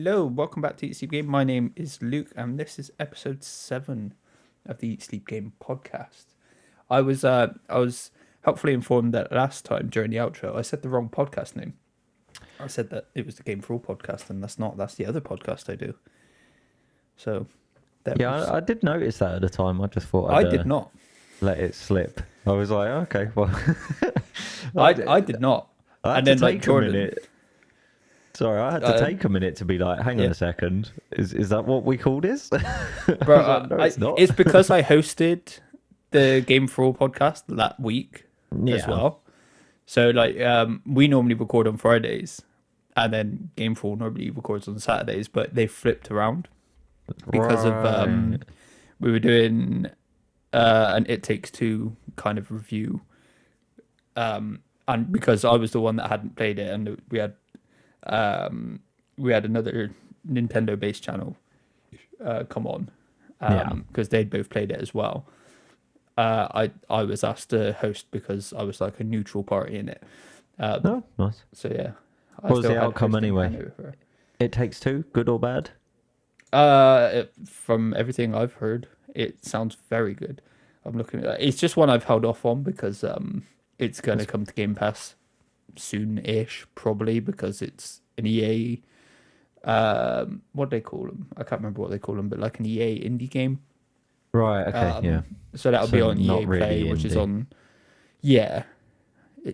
Hello, welcome back to Eat Sleep Game. My name is Luke, and this is episode 7 of the Eat Sleep Game podcast. I was helpfully informed that last time during the outro, I said the wrong podcast name. I said that it was the Game for All podcast, and that's not. That's the other podcast I do. So, I did notice that at the time. I just thought I did not. let it slip. I was like, okay, well, I did not. I had And to then, like, take Jordan- a minute. Sorry, I had to take a minute to be like, hang on yeah. a second. Is that what we call this? Bro, No, it's not. It's because I hosted the Game for All podcast that week as Yeah. well. So like we normally record on Fridays, and then Game for All normally records on Saturdays, but they flipped around because of Right. we were doing an It Takes Two kind of review, and because I was the one that hadn't played it, and we had another Nintendo based channel come on because they'd both played it as well. I was asked to host because I was like a neutral party in it. Oh, nice. So yeah. I What was still the had outcome hosting anyway? handover. It Takes Two, good or bad? From everything I've heard, it sounds very good. I'm looking at it's just one I've held off on because it's going to come to Game Pass soon-ish, probably, because it's an EA what do they call them? I can't remember what they call them, but like an EA indie game. Right, okay, yeah. So that'll be So on not EA really Play, which is indie. on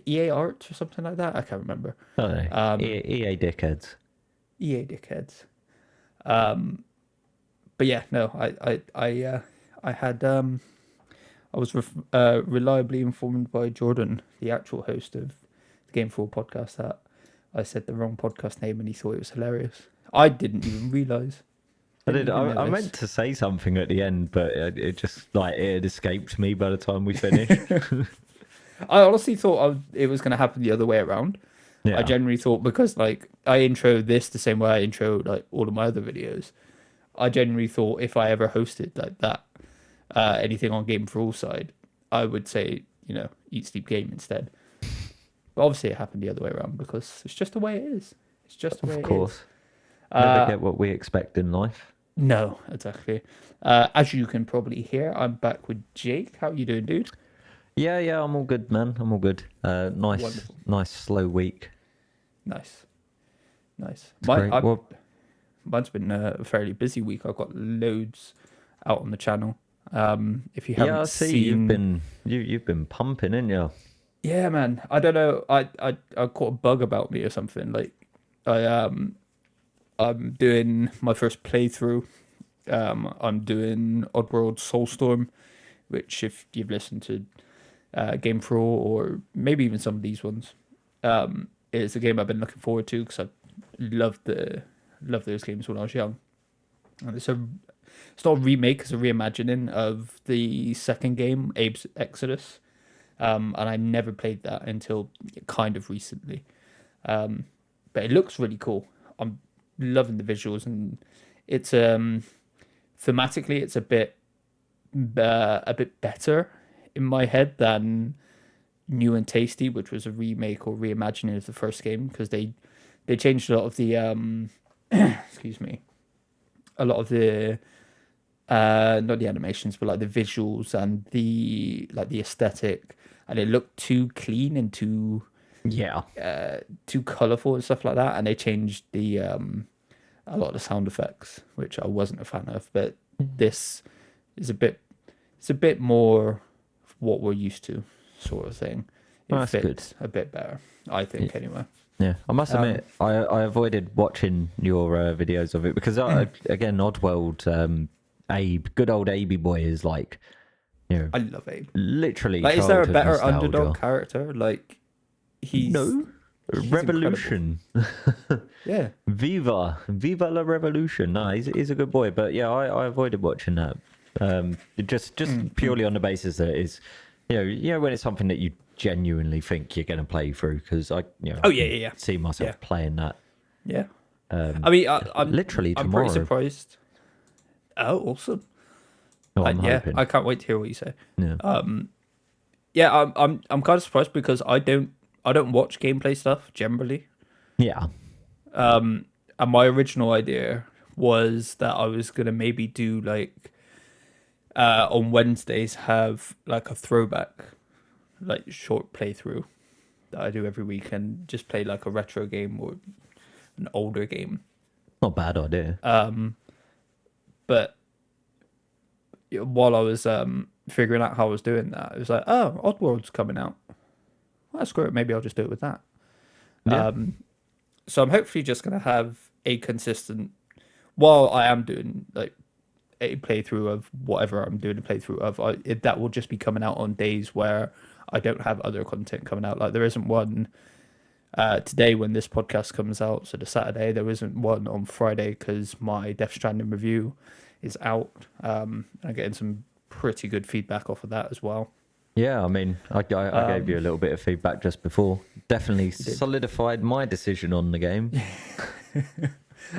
EA Arts or something like that. I can't remember. Oh, no. EA dickheads. EA dickheads. But yeah, no, I had I was reliably informed by Jordan, the actual host of the Game 4 podcast, that I said the wrong podcast name, and he thought it was hilarious. I didn't even realise. I meant to say something at the end, but it just like it had escaped me by the time we finished. I honestly thought it was going to happen the other way around. Yeah. I generally thought, because like I intro this the same way I intro like all of my other videos. I generally thought if I ever hosted like that, anything on Game for All side, I would say, Eat Sleep Game instead. But obviously it happened the other way around because it's just the way it is. It's just the way it is. Of course. Never get what we expect in life. No, exactly. As you can probably hear, I'm back with Jake. How you doing, dude? Yeah, I'm all good, man. I'm all good. Wonderful. Nice slow week. Nice. Great. Mine's been a fairly busy week. I've got loads out on the channel. If you haven't I see seen, you've been pumping, ain't you? yeah, man. I don't know. I caught a bug about me or something. Like I'm doing my first playthrough. I'm doing Oddworld Soulstorm, which if you've listened to Game for All or maybe even some of these ones, is a game I've been looking forward to because I loved those games when I was young. And it's not a remake, it's a reimagining of the second game, Abe's Exodus. And I never played that until kind of recently. But it looks really cool. I'm loving the visuals, and it's thematically it's a bit better in my head than New and Tasty, which was a remake or reimagining of the first game, because they changed a lot of the excuse me, a lot of the not the animations, but like the visuals and the aesthetic, and it looked too clean and too colorful and stuff like that, and they changed the a lot of the sound effects, which I wasn't a fan of. But this is a bit more what we're used to, sort of thing. It fits a bit better, I think, anyway. Yeah, I must admit, I avoided watching your videos of it because, again, Oddworld, Abe, good old Abe boy is like, I love Abe. Literally. Like, is there a childhood better nostalgia. underdog character? Like, he's Revolution. Yeah. Viva la revolution. No, he's a good boy, but yeah, I avoided watching that. Just purely on the basis that it's, when it's something that you genuinely think you're going to play through, because I see myself playing that. Yeah. I mean, I'm literally I'm tomorrow. pretty surprised. Oh, awesome. Oh, I'm hoping. I can't wait to hear what you say. Yeah. I'm kind of surprised because I don't watch gameplay stuff generally. Yeah. And And my original idea was that I was gonna maybe do like on Wednesdays have like a throwback, like short playthrough that I do every week and just play like a retro game or an older game. Not a bad idea. But while I was figuring out how I was doing that, it was like, oh, Oddworld's coming out. Well, that's great. Maybe I'll just do it with that. Yeah. So I'm hopefully just gonna have a consistent. While I am doing like a playthrough of whatever I'm doing a playthrough of, that will just be coming out on days where I don't have other content coming out. Like there isn't one today when this podcast comes out, so the Saturday, there isn't one on Friday because my Death Stranding review is out. I'm getting some pretty good feedback off of that as well. Yeah, I mean, I gave you a little bit of feedback just before. Definitely solidified my decision on the game.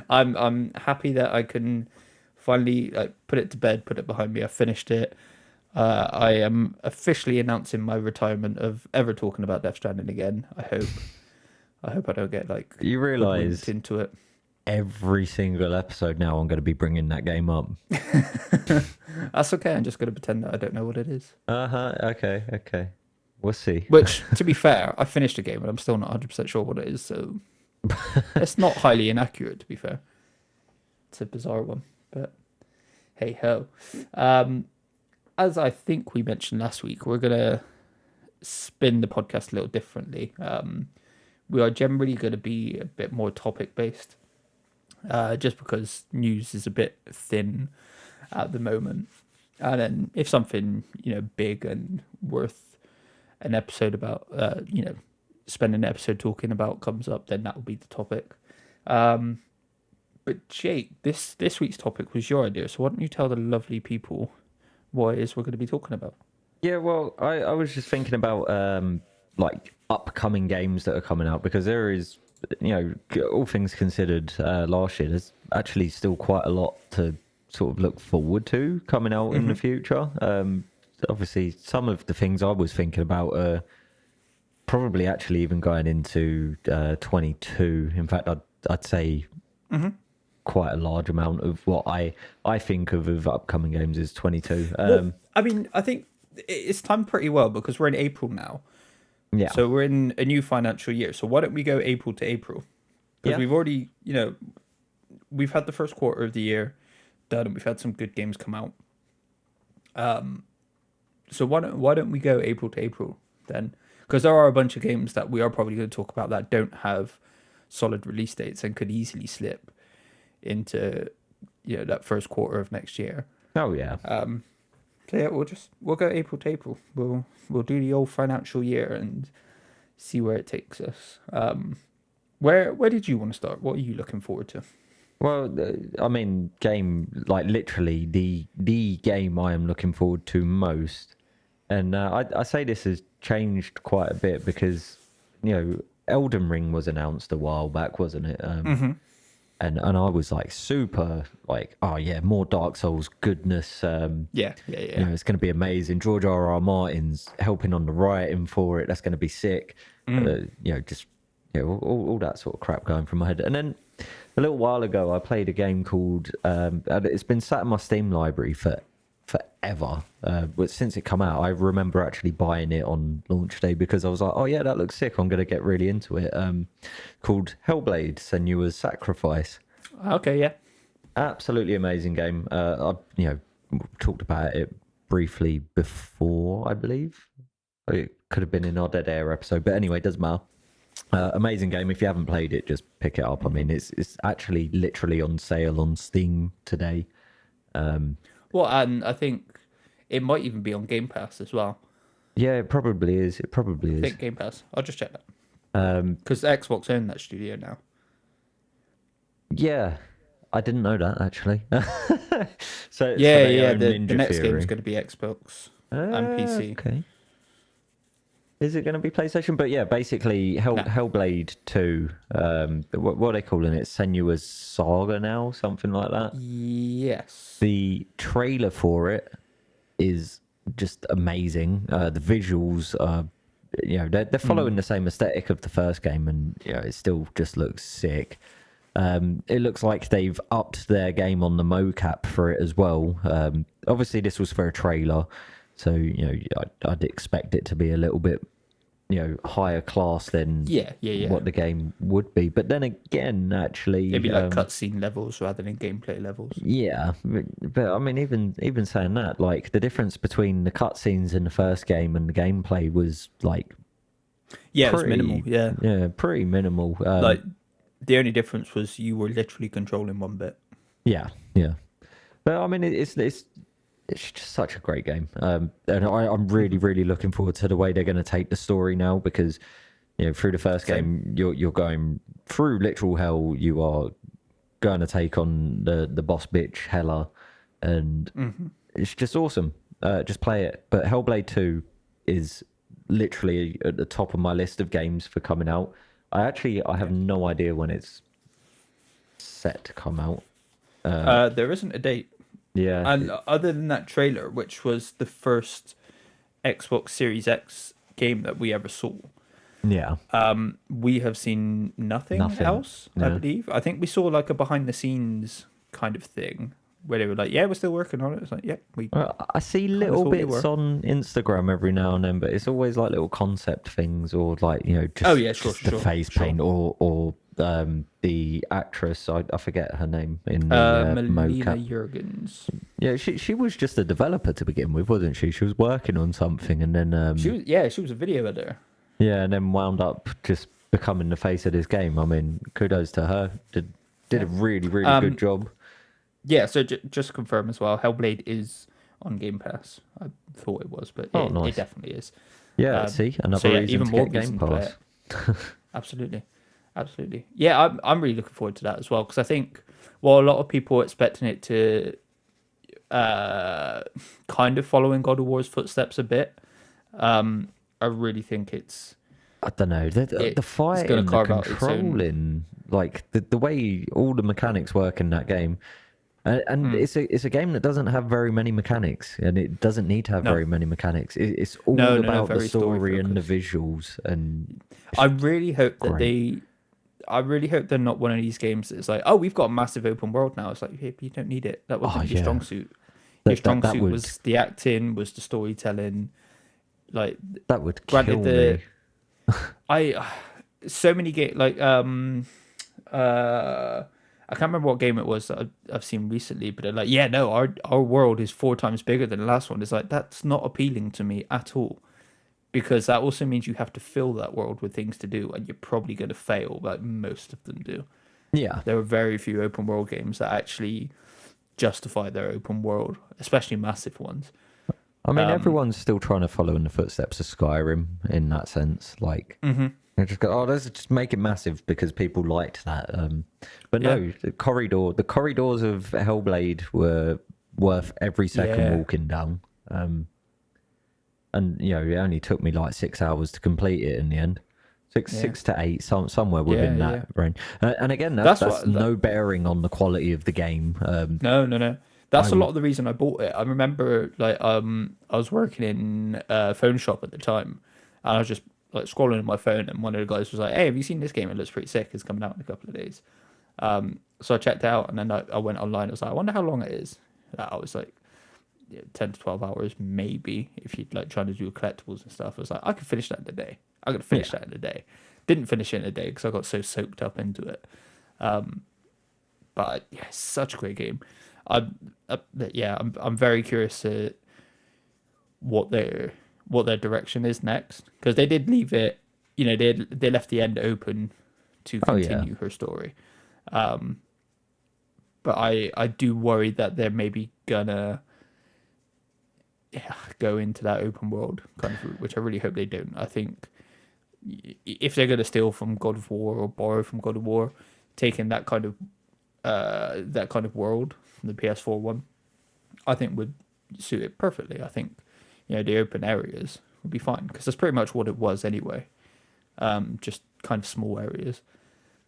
I'm happy that I can finally like put it to bed, put it behind me. I finished it. I am officially announcing my retirement of ever talking about Death Stranding again. I hope I don't get like You realise into it. Every single episode now I'm going to be bringing that game up. That's okay. I'm just going to pretend that I don't know what it is. Okay. We'll see. Which, to be fair, I finished a game and I'm still not 100% sure what it is, so it's not highly inaccurate, to be fair. It's a bizarre one, but hey ho. As I think we mentioned last week, we're going to spin the podcast a little differently. We are generally going to be a bit more topic based, just because news is a bit thin at the moment. And then if something, big and worth an episode about, spending an episode talking about comes up, then that will be the topic. But Jake, this week's topic was your idea, so why don't you tell the lovely people what it is we're going to be talking about? Yeah, well, I was just thinking about like upcoming games that are coming out, because there is, all things considered, last year there's actually still quite a lot to sort of look forward to coming out in the future. Obviously, some of the things I was thinking about are probably actually even going into 22. In fact, I'd say quite a large amount of what I think of upcoming games is 22. Well, I mean, I think it's timed pretty well because we're in April now. Yeah. So we're in a new financial year. So why don't we go April to April? Because we've already, we've had the first quarter of the year done and we've had some good games come out. So why don't we go April to April then? Because there are a bunch of games that we are probably going to talk about that don't have solid release dates and could easily slip into, that first quarter of next year. Oh yeah. So yeah, we'll go April to April. We'll do the old financial year and see where it takes us. Where did you want to start? What are you looking forward to? Well, I mean, literally the game I am looking forward to most, and I say this has changed quite a bit because Elden Ring was announced a while back, wasn't it? And I was like super like, oh yeah, more Dark Souls goodness. Yeah. It's going to be amazing. George R.R. Martin's helping on the writing for it. That's going to be sick. All that sort of crap going through my head. And then a little while ago, I played a game called. It's been sat in my Steam library for forever. But since it come out, I remember actually buying it on launch day because I was like, oh yeah, that looks sick. I'm going to get really into it. Called Hellblade: Senua's Sacrifice. Okay, yeah. Absolutely amazing game. I talked about it briefly before, I believe. It could have been in our Dead Air episode, but anyway, it doesn't matter. Amazing game. If you haven't played it, just pick it up. I mean, it's actually literally on sale on Steam today. Well, and I think it might even be on Game Pass as well. Yeah, it probably is. I think Game Pass. I'll just check that. Because Xbox own that studio now. Yeah, I didn't know that actually. so the next game is going to be Xbox and PC. Okay. Is it going to be PlayStation? But yeah, basically Hellblade 2. What are they calling it? Senua's Saga now, something like that. Yes. The trailer for it is just amazing. The visuals are, they're following the same aesthetic of the first game, and it still just looks sick. It looks like they've upped their game on the mocap for it as well. Obviously, this was for a trailer, so I'd expect it to be a little bit higher class than what the game would be. But then again, actually, maybe like cutscene levels rather than gameplay levels. Yeah, but I mean, even saying that, like the difference between the cutscenes in the first game and the gameplay was like it was minimal. Yeah, pretty minimal. Like the only difference was you were literally controlling one bit. Yeah. But I mean, it's just such a great game, and I'm really looking forward to the way they're going to take the story now, because through the first game you're going through literal hell. You are going to take on the boss bitch Hella, and it's just awesome. Just play it. But Hellblade 2 is literally at the top of my list of games for coming out. I have no idea when it's set to come out. There isn't a date. Yeah. And other than that trailer, which was the first Xbox Series X game that we ever saw, we have seen nothing else, I believe. I think we saw like a behind the scenes kind of thing where they were like, we're still working on it. It's like, I see little bits on Instagram every now and then, but it's always like little concept things, or like, just the face paint, or the actress, I forget her name in the Melina mocap. Jurgens. Yeah, she was just a developer to begin with, wasn't she? She was working on something, and then she was a video editor. Yeah, and then wound up just becoming the face of this game. I mean, kudos to her. Did a really good job. Yeah, so just to confirm as well, Hellblade is on Game Pass. I thought it was, but nice. It definitely is. Yeah, see, another reason even to more get Game Pass. Absolutely. Yeah, I'm really looking forward to that as well, because I think while a lot of people are expecting it to kind of follow in God of War's footsteps a bit, I really think it's... I don't know, the fight and the controlling, like the way all the mechanics work in that game. And it's a game that doesn't have very many mechanics, and it doesn't need to have very many mechanics. It's all about the story and the visuals. And I really hope that they're not one of these games that's like, we've got a massive open world now. It's like, hey, you don't need it. That wasn't your strong suit. Your strong suit was the acting, was the storytelling. Like that would kill me. So many games like I can't remember what game it was that I've seen recently, but they're like, our world is 4 times bigger than the last one. It's like, that's not appealing to me at all, because that also means you have to fill that world with things to do, and you're probably going to fail, like most of them do. Yeah. There are very few open world games that actually justify their open world, especially massive ones. I mean, everyone's still trying to follow in the footsteps of Skyrim in that sense. Like, they just go, let's just make it massive because people liked that. But no, the corridors of Hellblade were worth every second walking down. And it only took me like 6 hours to complete it in the end. 6 to 8, somewhere within that range. And again, that's no bearing on the quality of the game. No. That's a lot of the reason I bought it. I remember, like, I was working in a phone shop at the time, and I was just like scrolling on my phone, and one of the guys was like, "Hey, have you seen this game? It looks pretty sick. It's coming out in a couple of days." So I checked it out, and then I went online. I was like, "I wonder how long it is." I was like, 10 to 12 hours, maybe, if you're like trying to do collectibles and stuff. I was like, I could finish that in a day. I could finish that in a day. Didn't finish it in a day because I got so soaked up into it. But yeah, it's such a great game. I'm very curious to what their direction is next, because they did leave it, they left the end open to continue her story. But I do worry that they're maybe gonna go into that open world kind of route, which I really hope they don't. I think if they're gonna steal from God of War or borrow from God of War, taking that kind of world from the PS4 one, I think would suit it perfectly. I think the open areas would be fine, because that's pretty much what it was anyway. Just kind of small areas.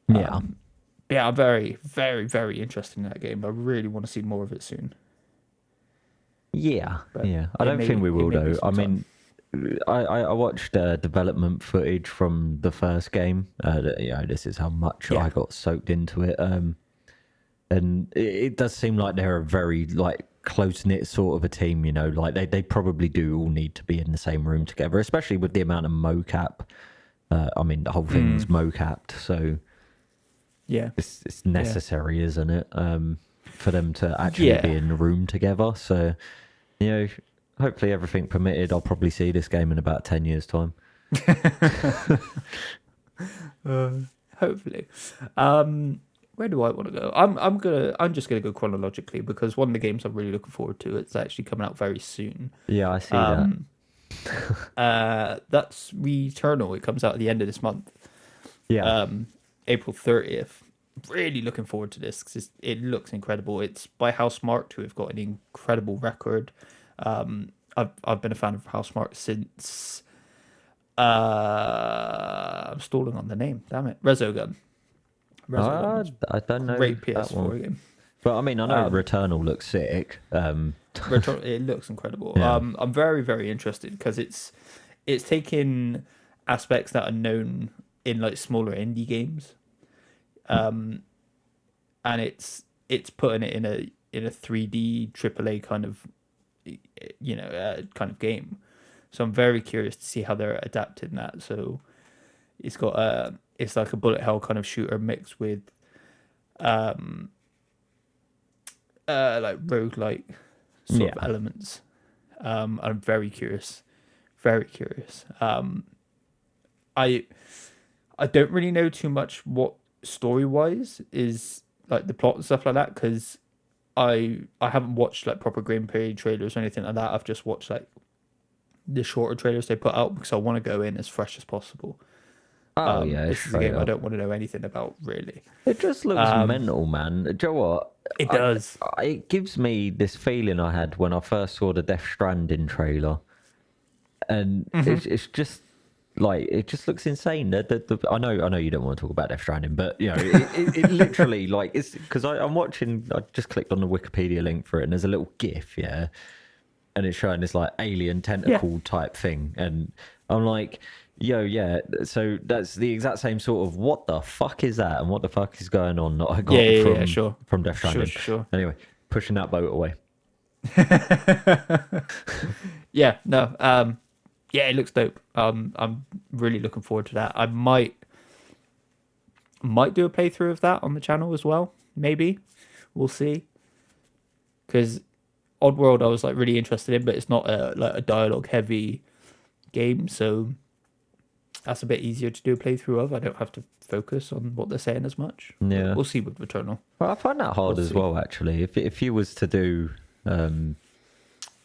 I'm very, very, very interested in that game. I really want to see more of it soon. I don't think we will though. I mean, I watched development footage from the first game. This is how much I got soaked into it. And it does seem like they're a very like close knit sort of a team. You know, like they probably do all need to be in the same room together, especially with the amount of mocap. I mean, the whole thing's mocapped, so Yeah. it's necessary, isn't it? For them to actually be in the room together. So, you know, hopefully everything permitted, I'll probably see this game in about 10 years' time. Hopefully. Where do I want to go? I'm just gonna go chronologically because one of the games I'm really looking forward to, it's actually coming out very soon. Yeah, I see that. That's Returnal. It comes out at the end of this month. Yeah. April 30th. Really looking forward to this because it looks incredible. It's by Housemarque, who have got an incredible record. I've been a fan of Housemarque since I'm stalling on the name. Damn it, Resogun. I don't know Great that one. PS4 game. But I mean, I know Returnal looks sick. It looks incredible. Yeah. I'm very, very interested because it's taking aspects that are known in like smaller indie games, and it's putting it in a 3D AAA kind of kind of game. So I'm very curious to see how they're adapting that. So it's got it's like a bullet hell kind of shooter mixed with like roguelike sort of elements. I'm very curious. Very curious. I don't really know too much what story wise is like the plot and stuff like that because I haven't watched like proper gameplay trailers or anything like that. I've just watched like the shorter trailers they put out because I want to go in as fresh as possible. This is a game I don't want to know anything about really. It just looks mental, man. Do you know what? It does. It gives me this feeling I had when I first saw the Death Stranding trailer, and it's just like it just looks insane. I know you don't want to talk about Death Stranding, but you know it literally like it's because I'm watching. I just clicked on the Wikipedia link for it, and there's a little GIF, and it's showing this like alien tentacle type thing, and I'm like. Yeah. So that's the exact same sort of what the fuck is that and what the fuck is going on that I got from Death Stranding. Sure. Anyway, pushing that boat away. Yeah, it looks dope. I'm really looking forward to that. I might do a playthrough of that on the channel as well. Maybe we'll see. Because Oddworld, I was like really interested in, but it's not a dialogue heavy game, so. That's a bit easier to do a playthrough of. I don't have to focus on what they're saying as much. Yeah, we'll see with Returnal. Well, I find that hard as well, actually. If you was to do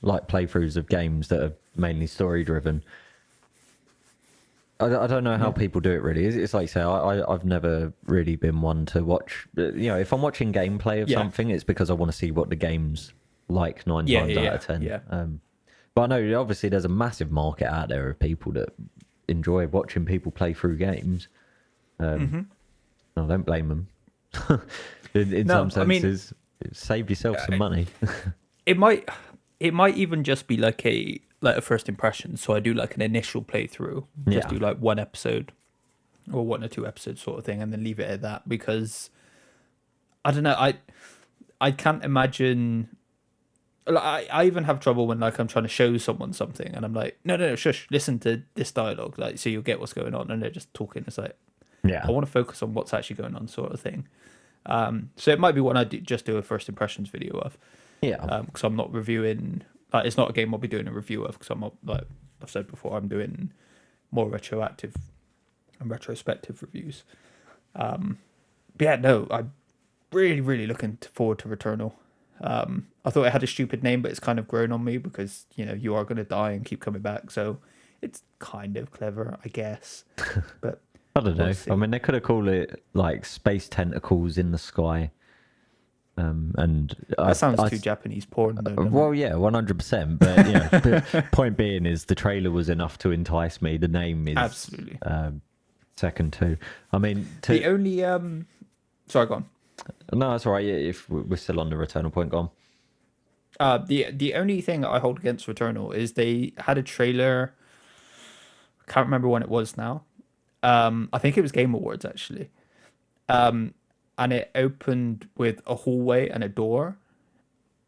like playthroughs of games that are mainly story driven, I don't know how people do it. Really, it's like say I've never really been one to watch. If I'm watching gameplay of something, it's because I want to see what the game's like 9 times out of 10. Yeah. But I know obviously there's a massive market out there of people that enjoy watching people play through games. I don't blame them. in some senses, save yourself some money. it might even just be like a first impression. So I do like an initial playthrough, just do like one episode or 1 or 2 episodes sort of thing, and then leave it at that because I don't know. I can't imagine. I even have trouble when like I'm trying to show someone something and I'm like, no, shush, listen to this dialogue, like so you'll get what's going on, and they're just talking. It's like, I want to focus on what's actually going on, sort of thing. So it might be one I just do a first impressions video of. Because I'm not reviewing. It's not a game I'll be doing a review of because I'm not, like I've said before, I'm doing more retroactive and retrospective reviews. I'm really, really looking forward to Returnal. I thought it had a stupid name, but it's kind of grown on me because, you are going to die and keep coming back. So it's kind of clever, I guess. But I don't know. I mean, they could have called it like Space Tentacles in the Sky. And that sounds too Japanese porn, though. Well, yeah, 100%. But the point being is the trailer was enough to entice me. The name is absolutely second too. I mean, the only sorry, go on. No, that's all right. Yeah, if we're still on the Returnal point, go on. The only thing I hold against Returnal is they had a trailer can't remember when it was now. I think it was Game Awards actually. And it opened with a hallway and a door.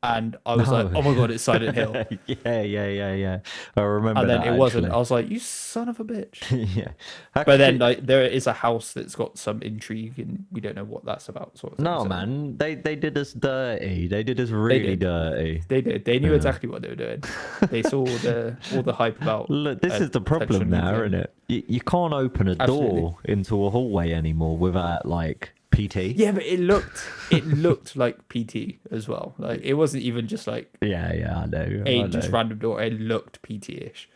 And I was like, No. oh my God, it's Silent Hill. Yeah. I remember And then that, it wasn't. actually. I was like, you son of a bitch. Yeah. But then Actually, like there is a house that's got some intrigue and we don't know what that's about, sort of thing. no, So man. They did us dirty. They did us really did. dirty. they did. They knew Yeah. exactly what they were doing. They saw all the hype about Look, this is the potential problem new now, game. isn't it? You can't open a Absolutely. door into a hallway anymore without like PT. Yeah, but it looked like PT as well. Like it wasn't even just like Yeah, I know. a I just know. random door. It looked PT-ish.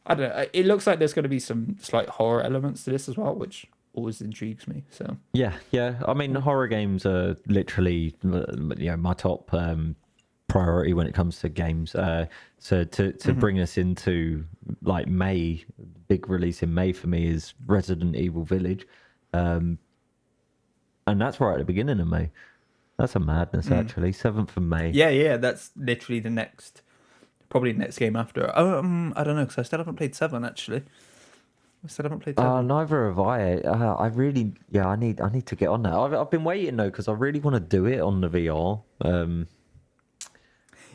I don't know. It looks like there's going to be some slight horror elements to this as well, which always intrigues me. So Yeah. I mean, horror games are literally, my top priority when it comes to games. So to bring us into like May, big release in May for me is Resident Evil Village, and that's right at the beginning of May. That's a madness, actually. 7th of May. yeah, that's literally probably the next game after. I don't know because I still haven't played 7 actually. I still haven't played 7. Neither have I. I really, I need to get on that. I've been waiting though because I really want to do it on the VR.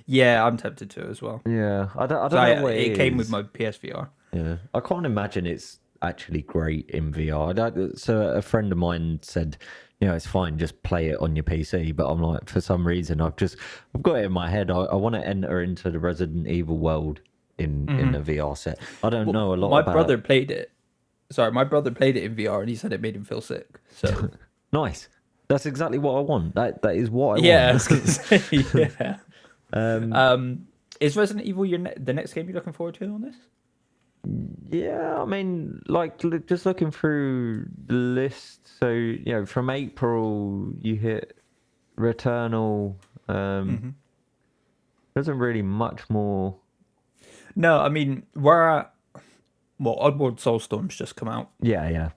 Yeah, I'm tempted to as well. Yeah, I don't So know what it it came is. with my PSVR. Yeah, I can't imagine it's actually great in VR. So a friend of mine said, it's fine, just play it on your PC. But I'm like, for some reason, I've got it in my head. I want to enter into the Resident Evil world in a VR set. I don't know a lot My about. brother played it. Sorry, my brother played it in VR and he said it made him feel sick. So Nice. That's exactly what I want. That is what I yeah, I want. was gonna say, yeah. Is Resident Evil the next game you're looking forward to on this? Yeah, I mean, like just looking through the list. So from April you hit Returnal. There's really much more. No, I mean we're at Oddworld Soulstorm's just come out. Yeah.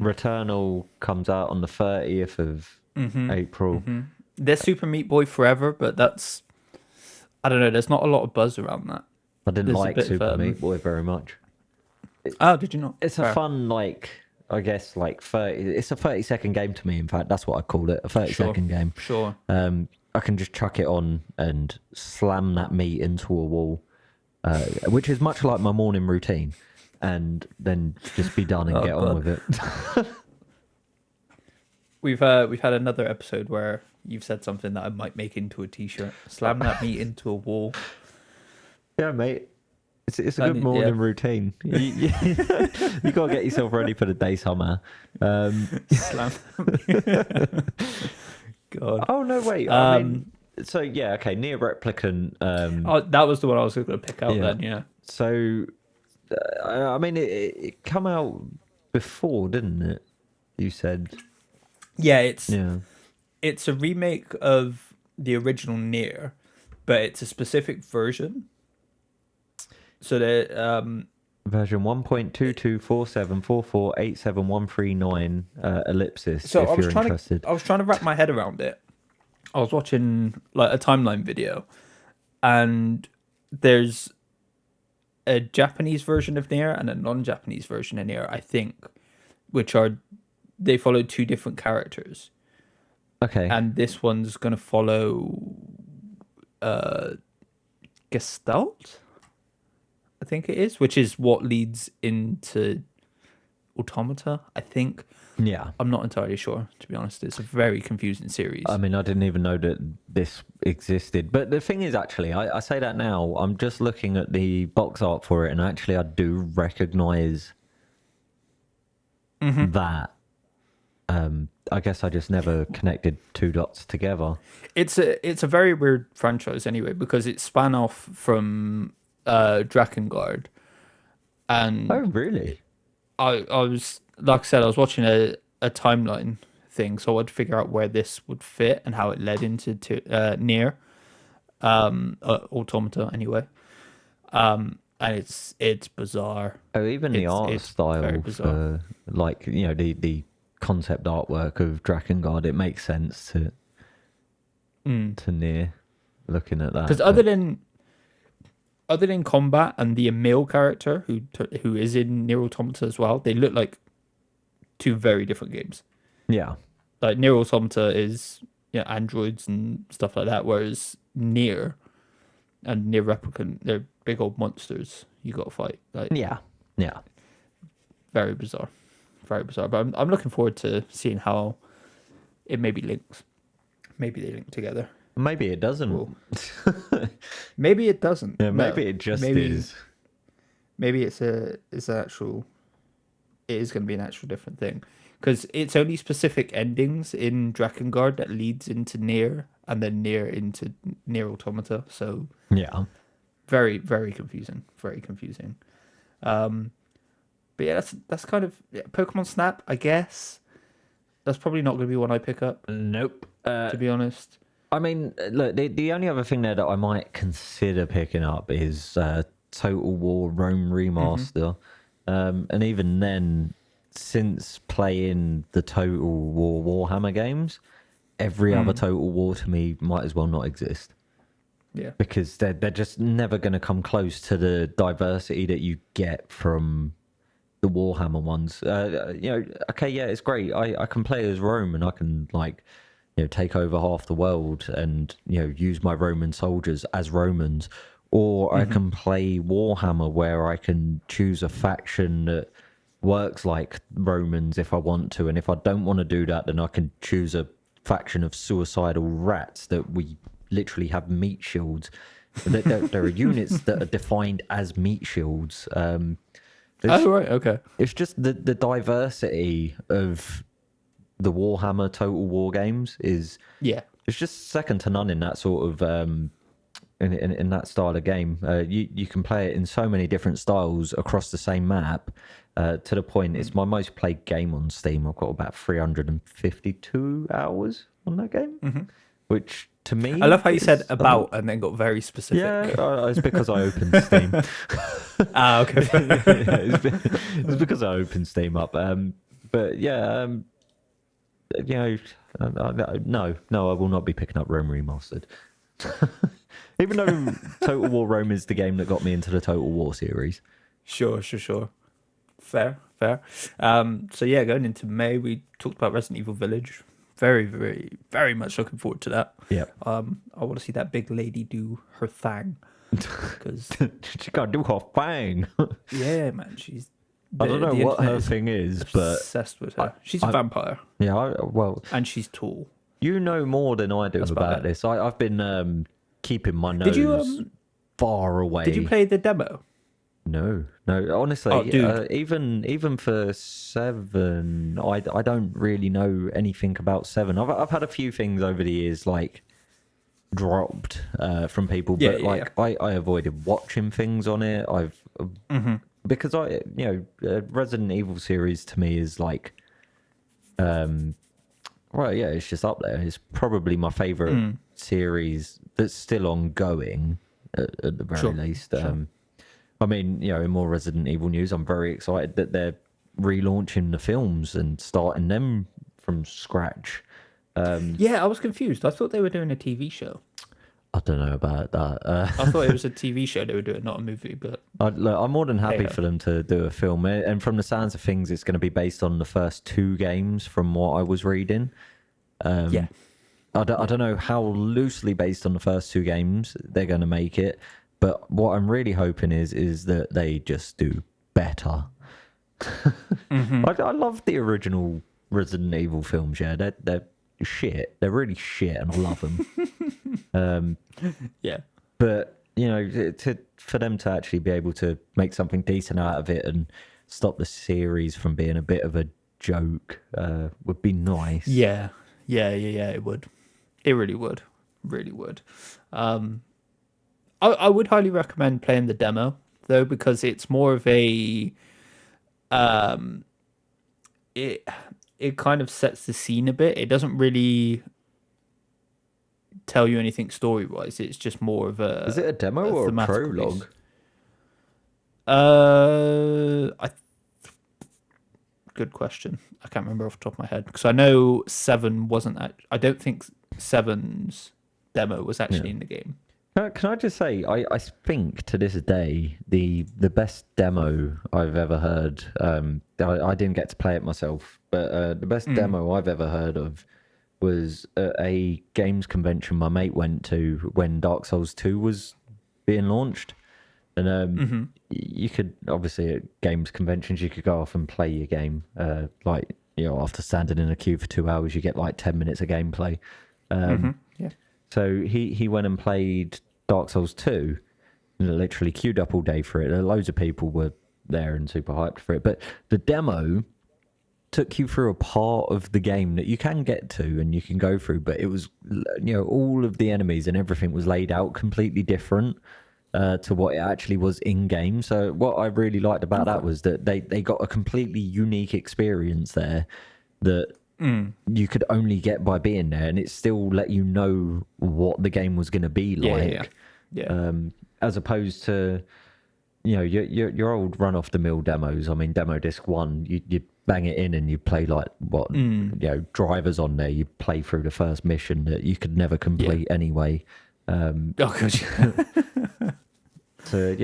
Returnal comes out on the 30th of April. There's Super Meat Boy Forever, but that's I don't know. There's not a lot of buzz around that. I didn't There's a like bit of, Super Meat Boy very much. Oh, did you not? It's a Fair. fun, I guess, 30. It's a 30-second game to me. In fact, that's what I call it, a 30-second game. Sure. I can just chuck it on and slam that meat into a wall, which is much like my morning routine, and then just be done and get on with it. We've had another episode where you've said something that I might make into a t-shirt. Slam that meat into a wall. Yeah, mate. It's a good morning routine. You got to get yourself ready for the day somehow. Slam. God. Oh, no, wait. I mean, so, yeah, okay. Near Replicant. That was the one I was going to pick out then, yeah. So, I mean, it come out before, didn't it? You said. Yeah, it's a remake of the original Nier, but it's a specific version. So the version 1.22474487139 ellipsis. So if I was you're trying interested. I was trying to wrap my head around it. I was watching like a timeline video, and there's a Japanese version of Nier and a non-Japanese version of Nier, I think, which they follow two different characters. Okay. And this one's gonna follow Gestalt, I think it is, which is what leads into Automata, I think. Yeah. I'm not entirely sure, to be honest. It's a very confusing series. I mean, I didn't even know that this existed. But the thing is, actually, I say that now. I'm just looking at the box art for it, and actually, I do recognize that. I guess I just never connected two dots together. It's a very weird franchise anyway, because it span off from Drakengard. And Oh, really? I was, like I said, I was watching a timeline thing, so I'd figure out where this would fit and how it led into Nier, Automata anyway. And it's bizarre. Oh, even the art it's style, very bizarre. like the concept artwork of Drakengard, it makes sense to Nier looking at that. Because other than other than combat and the Emil character who is in Nier Automata as well, they look like two very different games. Yeah. Like Nier Automata is androids and stuff like that, whereas Nier and Nier Replicant, they're big old monsters you got to fight. Like Yeah. very bizarre, very bizarre. But I'm looking forward to seeing how it maybe links. Maybe they link together. Maybe it doesn't. Cool. Maybe it doesn't. Yeah, maybe it just is. Maybe it's actual. It is going to be an actual different thing because it's only specific endings in Drakengard that leads into Nier and then Nier into Nier Automata. So yeah, very very confusing. Very confusing. But yeah, that's kind of Pokemon Snap. I guess that's probably not going to be one I pick up. Nope. To be honest. I mean, look, the only other thing there that I might consider picking up is Total War Rome Remaster. And even then, since playing the Total War Warhammer games, every other Total War to me might as well not exist. Yeah. Because they're just never going to come close to the diversity that you get from the Warhammer ones. Okay, yeah, it's great. I can play as Rome and I can, like, take over half the world and use my Roman soldiers as Romans, or I can play Warhammer where I can choose a faction that works like Romans if I want to, and if I don't want to do that, then I can choose a faction of suicidal rats that we literally have meat shields. There are units that are defined as meat shields. Oh right, okay. It's just the diversity of the Warhammer Total War games is it's just second to none in that sort of in that style of game. You can play it in so many different styles across the same map, to the point it's my most played game on Steam. I've got about 352 hours on that game, which to me, I love how you said about and then got very specific. Yeah, it's because I opened Steam. Okay. It's because I opened Steam up. But yeah. No, I will not be picking up Rome Remastered. Even though Total War Rome is the game that got me into the Total War series. Sure. Fair. So yeah, going into May, we talked about Resident Evil Village. Very, very, very much looking forward to that. Yeah. I want to see that big lady do her thing. Because she can't do her thing. Yeah, man, she's. I don't know what her thing is, but obsessed with her. She's a vampire. Yeah, and she's tall. You know more than I do about this. I've been keeping my nose far away. Did you play the demo? No. Honestly, even for 7, I don't really know anything about 7. I've had a few things over the years like dropped from people, but I avoided watching things on it. Because Resident Evil series to me is like, it's just up there. It's probably my favorite series that's still ongoing at the very least. Sure. I mean, in more Resident Evil news, I'm very excited that they're relaunching the films and starting them from scratch. I was confused. I thought they were doing a TV show. I don't know about that. I thought it was a TV show they were doing, not a movie. But I'm more than happy for them to do a film. And from the sounds of things, it's going to be based on the first 2 games from what I was reading. I don't know how loosely based on the first 2 games they're going to make it. But what I'm really hoping is that they just do better. I love the original Resident Evil films. Yeah, they're shit. They're really shit, and I love them. But for them to actually be able to make something decent out of it and stop the series from being a bit of a joke would be nice. Yeah. It would. It really would. Really would. I would highly recommend playing the demo though, because it's more of a it kind of sets the scene a bit. It doesn't really tell you anything story wise. It's just more of a. Is it a demo or a prologue? Good question. I can't remember off the top of my head because I know 7 wasn't. I don't think 7's demo was actually in the game. Can I just say, I think to this day the best demo I've ever heard. I didn't get to play it myself, but the best demo I've ever heard of was at a games convention my mate went to when Dark Souls 2 was being launched. And you could obviously at games conventions you could go off and play your game. Like after standing in a queue for 2 hours, you get like 10 minutes of gameplay. Yeah. So he went and played Dark Souls 2 and literally queued up all day for it. Loads of people were there and super hyped for it. But the demo took you through a part of the game that you can get to and you can go through, but it was, all of the enemies and everything was laid out completely different to what it actually was in game. So what I really liked about that was that they got a completely unique experience there that you could only get by being there, and it still let you know what the game was going to be like. Yeah. As opposed to your old run off the mill demos. I mean, demo disc 1, you bang it in and you play like drivers on there. You play through the first mission that you could never complete anyway. Gosh. So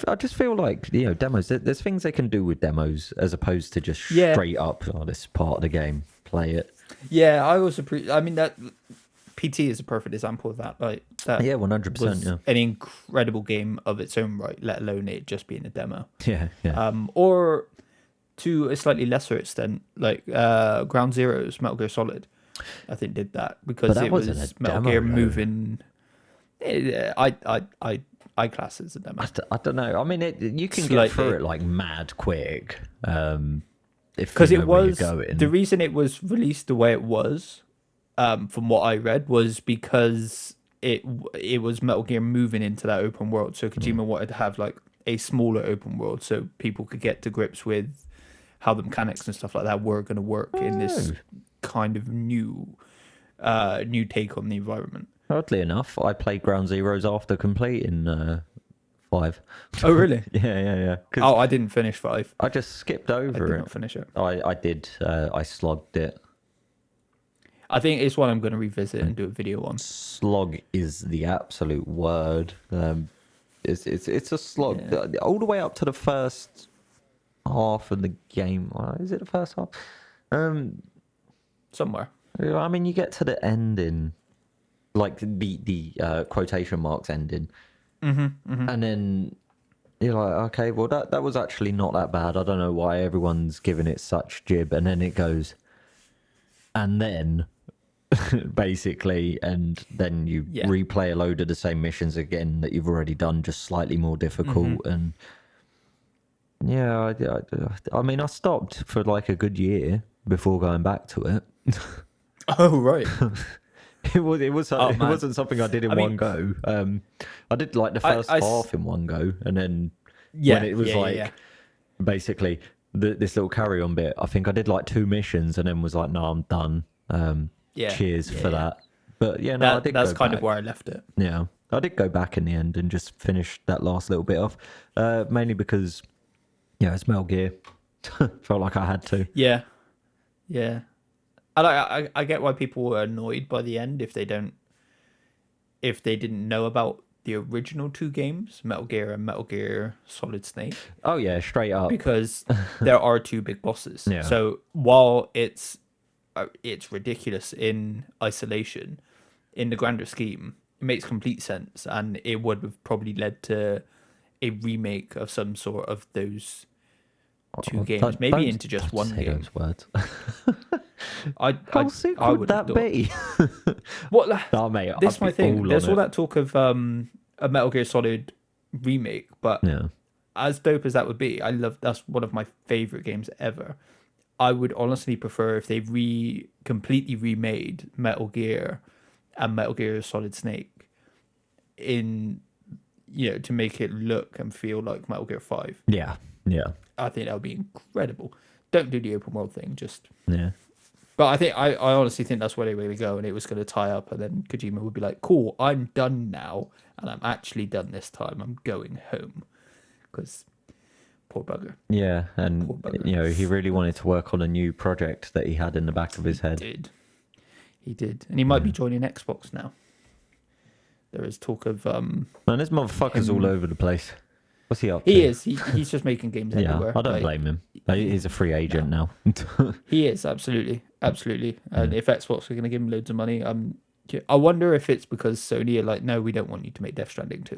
I just feel like demos. There's things they can do with demos as opposed to just straight up. Oh, this is part of the game. Play it. Yeah, I also. I mean that PT is a perfect example of that. Like that. Yeah, 100%. Yeah, an incredible game of its own right. Let alone it just being a demo. Yeah. Or to a slightly lesser extent, like Ground Zeroes, Metal Gear Solid, I think did that because it was Metal Gear moving. I class it as a demo. I don't know. I mean, you can get through it like mad quick. Because it was the reason it was released the way it was, from what I read, was because it was Metal Gear moving into that open world. So Kojima wanted to have like a smaller open world so people could get to grips with how the mechanics and stuff like that were going to work in this kind of new take on the environment. Oddly enough, I played Ground Zeroes after completing 5. Oh, really? Yeah. Oh, I didn't finish 5. I just skipped over I did it. not finish it. I did. I slogged it. I think it's one I'm going to revisit and do a video on. Slog is the absolute word. It's a slog all the way up to the first half of the game. Is it the first half? Somewhere. I mean, you get to the ending. Like the quotation marks ending, and then you're like, okay, well that was actually not that bad. I don't know why everyone's giving it such jib. And then it goes, and then basically, and then you replay a load of the same missions again that you've already done, just slightly more difficult. And I mean, I stopped for like a good year before going back to it. Oh right. It wasn't something I did in one go. I did like the first half in one go, and then when it was basically this little carry on bit, I think I did like 2 missions, and then was like, no, I'm done. Cheers for that. But I did. That's kind of where I left it. Yeah, I did go back in the end and just finish that last little bit off, mainly because it's Metal Gear. Felt like I had to. Yeah. I get why people were annoyed by the end if they didn't know about the original 2 games, Metal Gear and Metal Gear Solid Snake. Oh yeah, straight up. Because there are 2 big bosses. Yeah. So while it's ridiculous in isolation, in the grander scheme, it makes complete sense, and it would have probably led to a remake of some sort of those 2 games, maybe into just one game. Those words. How sick would that be? What? Oh, mate, this is my thing. There's all that talk of a Metal Gear Solid remake, but as dope as that would be, that's one of my favorite games ever. I would honestly prefer if they completely remade Metal Gear and Metal Gear Solid Snake to make it look and feel like Metal Gear 5. Yeah. I think that would be incredible. Don't do the open world thing, just But I honestly think that's where they really go, and it was going to tie up, and then Kojima would be like, "Cool, I'm done now, and I'm actually done this time. I'm going home," because poor bugger. Yeah, and he really wanted to work on a new project that he had in the back of his head. He did, and he might be joining Xbox now. There is talk of Man, this motherfucker's all over the place. What's he up to? he is. He's just making games Yeah, everywhere. I don't blame him. He's a free agent now. He is absolutely. And if Xbox are going to give him loads of money, I wonder if it's because Sony are like, no, we don't want you to make Death Stranding 2.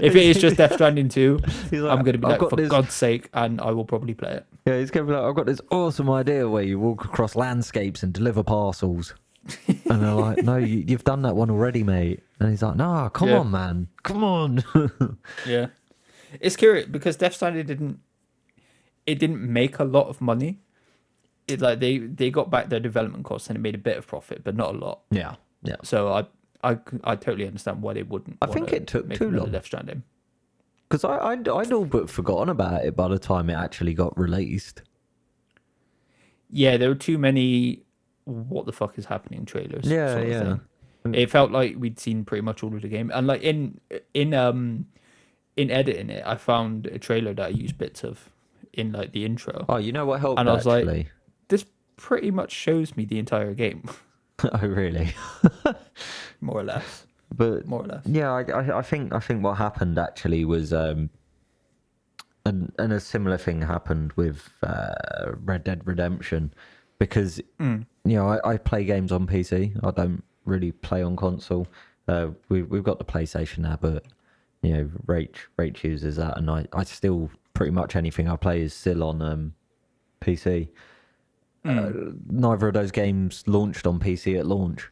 If it is just Death Stranding 2, like, I'm going to be like, for God's sake, and I will probably play it. Yeah, he's going to be like, I've got this awesome idea where you walk across landscapes and deliver parcels. And they're like, no, you've done that one already, mate. And he's like, no, come on, man. Come on. Yeah. It's curious because Death Stranding didn't make a lot of money. It like they got back their development costs and it made a bit of profit, but not a lot. Yeah. So I totally understand why they wouldn't. I think it took too long. Death Stranding. Because I'd all but forgotten about it by the time it actually got released. Yeah, there were too many what the fuck is happening trailers. Yeah. It felt like we'd seen pretty much all of the game. And like in editing it, I found a trailer that I used bits of in like the intro. Oh, you know what helped? And I was actually? like, this pretty much shows me the entire game. Oh, really? More or less. But more or less. Yeah, I think what happened actually was and a similar thing happened with Red Dead Redemption, because you know I play games on PC. I don't really play on console. We've got the PlayStation now, but you know Rach uses that, and I still pretty much anything I play is still on PC. Neither of those games launched on PC at launch.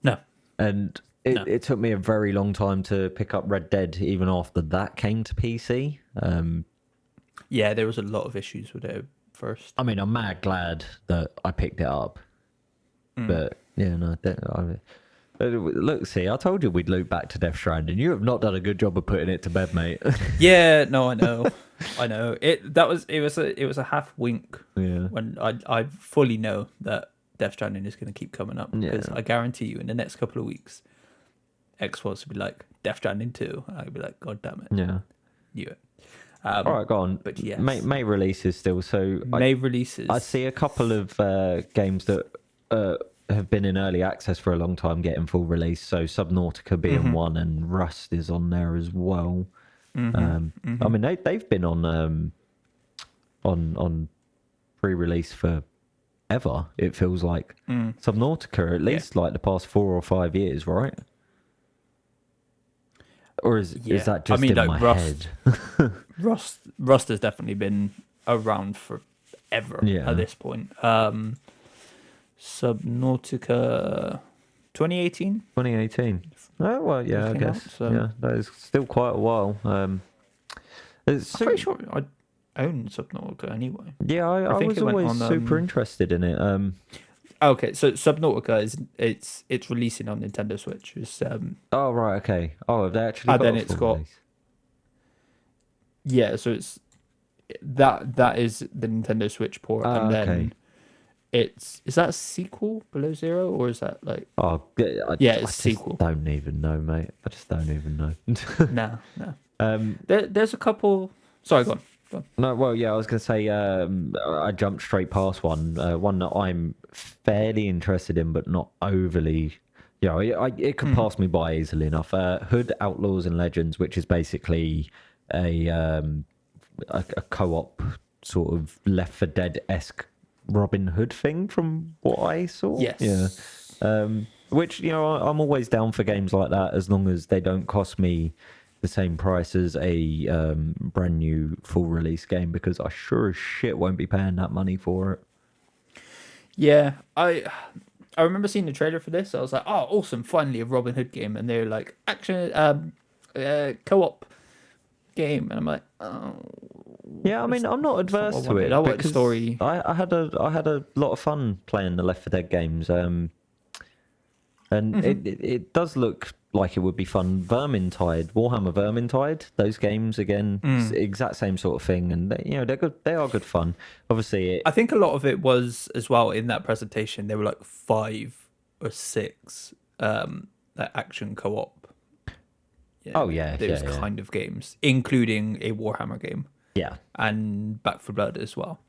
No. And it took me a very long time to pick up Red Dead, even after that came to PC. Yeah, there was a lot of issues with it first. I mean, I'm mad glad that I picked it up. But, yeah, no. Look, see, I told you we'd loop back to Death Stranding. You have not done a good job of putting it to bed, mate. Yeah, no, I know. I know. It was a half wink when I fully know that Death Stranding is going to keep coming up, because I guarantee you in the next couple of weeks Xbox will be like Death Stranding 2. I'll be like, God damn it. Yeah. Knew it. All right, go on. But yes. May releases still. So May releases. I see a couple of games that have been in early access for a long time getting full release. So Subnautica being one, and Rust is on there as well. I mean, they've been on pre-release for ever. It feels like Subnautica, at least like the past 4 or 5 years, right? Or is that just in my head? Rust has definitely been around forever at this point. Subnautica 2018. Oh well, yeah, I guess. Yeah, that is still quite a while. I'm pretty sure I own Subnautica anyway. Yeah, I was always super interested in it. Okay, so Subnautica is releasing on Nintendo Switch. Oh right, okay. Oh, they actually. And then it's got. Release. Yeah, so it's that is the Nintendo Switch port, and then is that a sequel, Below Zero, or is that like? Oh, it's a sequel. Don't even know, mate. I just don't even know. No. There's a couple. Sorry, go on. No, well, yeah, I was going to say I jumped straight past one that I'm fairly interested in, but not overly. You know, it could pass me by easily enough. Hood, Outlaws, and Legends, which is basically a co-op sort of Left 4 Dead-esque Robin Hood thing, from what I saw. Yes. Yeah. Which, you know, I'm always down for games like that, as long as they don't cost me the same price as a brand new full release game, because I sure as shit won't be paying that money for it. Yeah, I remember seeing the trailer for this. I was like, oh, awesome, finally a Robin Hood game. And they're like, action co-op game. And I'm like, oh. Yeah, I mean, I'm not adverse to it. I like the story. I had a lot of fun playing the Left 4 Dead games. And it does look like it would be fun. Vermintide, Warhammer Vermintide, those games again, exact same sort of thing, and they're good. They are good fun. Obviously, I think a lot of it was as well in that presentation. There were like 5 or 6 action co-op. Those kind of games, including a Warhammer game. Yeah, and Back 4 Blood as well.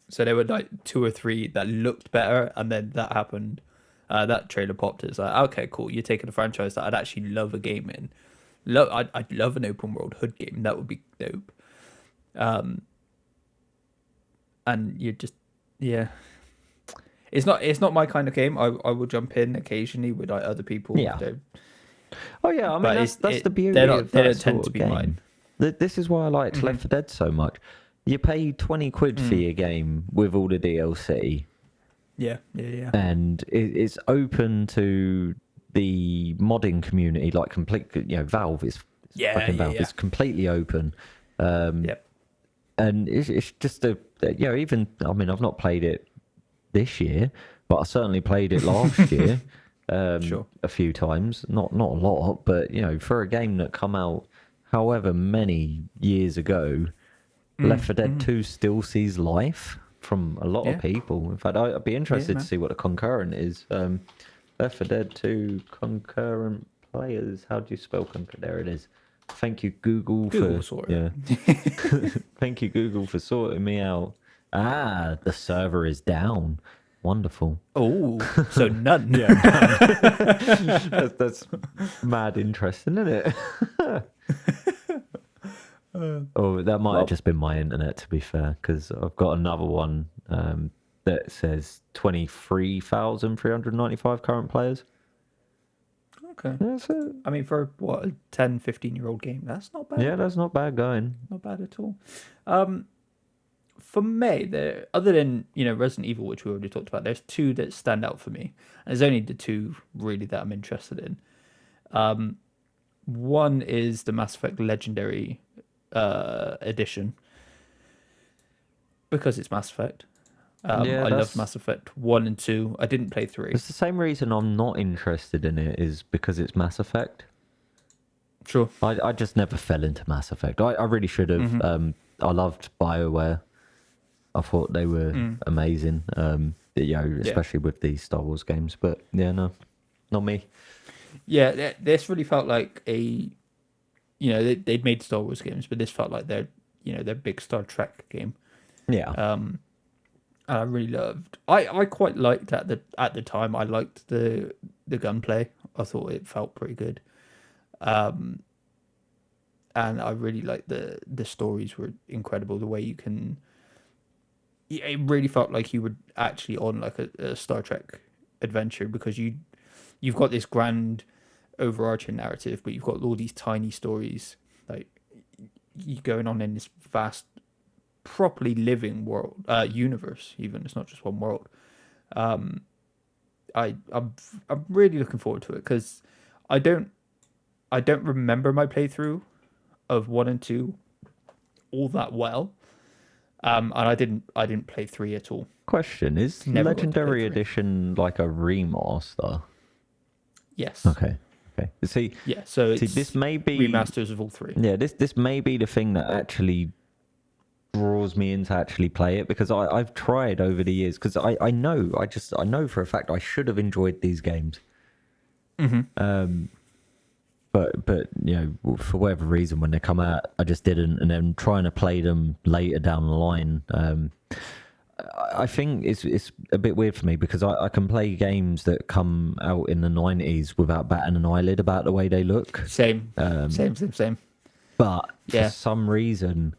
So there were like 2 or 3 that looked better, and then that happened. That trailer popped. It's like, okay, cool. You're taking a franchise that I'd actually love a game in. I'd love an open world hood game. That would be dope. And you just, yeah, it's not my kind of game. I will jump in occasionally with like other people. Yeah. Oh yeah, I mean But that's the beauty they of don't that tend sort to of be game. mine. This is why I liked Left 4 Dead so much. You pay 20 quid for your game with all the DLC, Yeah. and it's open to the modding community, like complete. Valve is fucking Valve. Yeah. It's completely open. Yep. And it's just even I've not played it this year, but I certainly played it last year. Sure. A few times, not a lot, but for a game that come out however many years ago, Left 4 Dead 2 still sees life from a lot of people. In fact, I'd be interested to see what the concurrent is. Left 4 Dead 2 concurrent players. How do you spell concurrent? There it is. Thank you, Google for Thank you, Google, for sorting me out. The server is down. Wonderful. Oh, so none. That's mad interesting, isn't it? That might have just been my internet, to be fair, because I've got another one that says 23,395 current players. Okay. That's it. I mean, for what, a 10, 15-year-old game, that's not bad. Yeah, that's not bad going. Not bad at all. For me, other than Resident Evil, which we already talked about, there's two that stand out for me. And there's only the two really that I'm interested in. One is the Mass Effect Legendary edition, because it's Mass Effect. I love Mass Effect 1 and 2. I didn't play 3. It's the same reason I'm not interested in it, is because it's Mass Effect. Sure. I just never fell into Mass Effect. I really should have. I loved BioWare. I thought they were amazing, especially with these Star Wars games. But no, not me. Yeah, this really felt like they'd made Star Wars games, but this felt like their big Star Trek game. Yeah. And I really loved. I quite liked at the time. I liked the gunplay. I thought it felt pretty good. And I really liked the stories were incredible. The way you can. It really felt like you were actually on like a Star Trek adventure, because you've got this grand overarching narrative, but you've got all these tiny stories like you going on in this vast, properly living world, universe. Even it's not just one world. I'm really looking forward to it, because I don't remember my playthrough of 1 and 2 all that well. And I didn't play 3 at all. Question, is Never Legendary Edition like a remaster? Yes. Okay. See, so it's this may be remasters of all 3. Yeah, this may be the thing that actually draws me in to actually play it, because I've tried over the years, because I know for a fact I should have enjoyed these games. But for whatever reason, when they come out, I just didn't, and then trying to play them later down the line, I think it's a bit weird for me, because I can play games that come out in the 90s without batting an eyelid about the way they look. Same. But for some reason,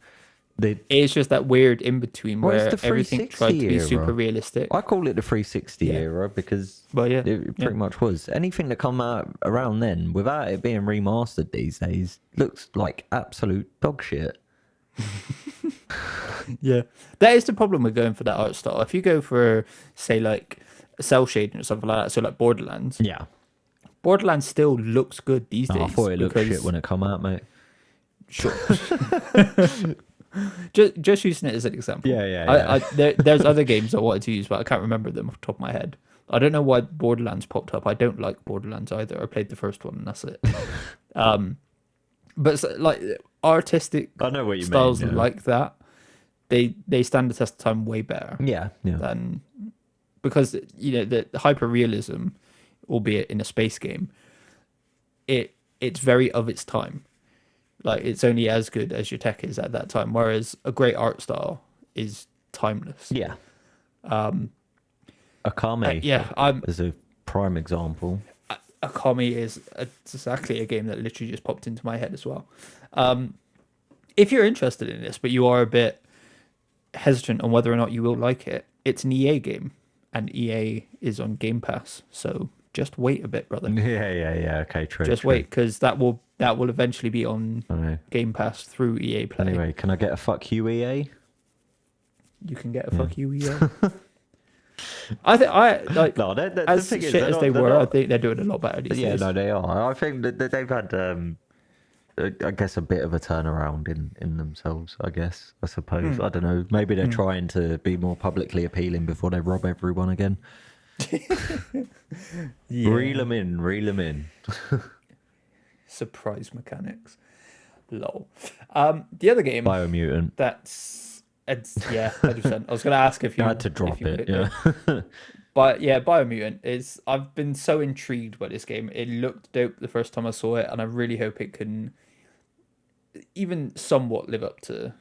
it's just that weird in between where everything tried to be era. super realistic. I call it the 360 era, because it pretty much was. Anything that come out around then, without it being remastered these days, looks like absolute dog shit. Yeah, that is the problem with going for that art style. If you go for, say, like cell shading or something like that, so like Borderlands. Yeah, Borderlands still looks good these days. I thought it looked shit when it come out, mate. Sure. just using it as an example. Yeah. There's other games I wanted to use, but I can't remember them off the top of my head. I don't know why Borderlands popped up. I don't like Borderlands either. I played the first one and that's it. But like artistic I know what you styles mean, like that, they stand the test of time way better. Yeah. Than, because the hyper realism, albeit in a space game, it's very of its time. Like, it's only as good as your tech is at that time, whereas a great art style is timeless. Yeah. Akame I'm is a prime example. Akami is exactly a game that literally just popped into my head as well. If you're interested in this, but you are a bit hesitant on whether or not you will like it, it's an EA game, and EA is on Game Pass. So just wait a bit, brother. Yeah. Okay, true. Just true. wait, because that will eventually be on Right. Game Pass through EA Play. Anyway, can I get a fuck you, EA? You can get a fuck you, EA. I like No, as the thing shit is, as they were. I think they're doing a lot better these days. no, they are. I think that they've had, I guess, a bit of a turnaround in themselves. I guess, I suppose. I don't know. Maybe they're trying to be more publicly appealing before they rob everyone again. Yeah. Reel them in. Surprise mechanics. Lol. The other game Biomutant. yeah, 100%. I was going to ask if you I had to drop it. Yeah. But yeah, Biomutant is. I've been so intrigued by this game. It looked dope the first time I saw it, and I really hope it can even somewhat live up to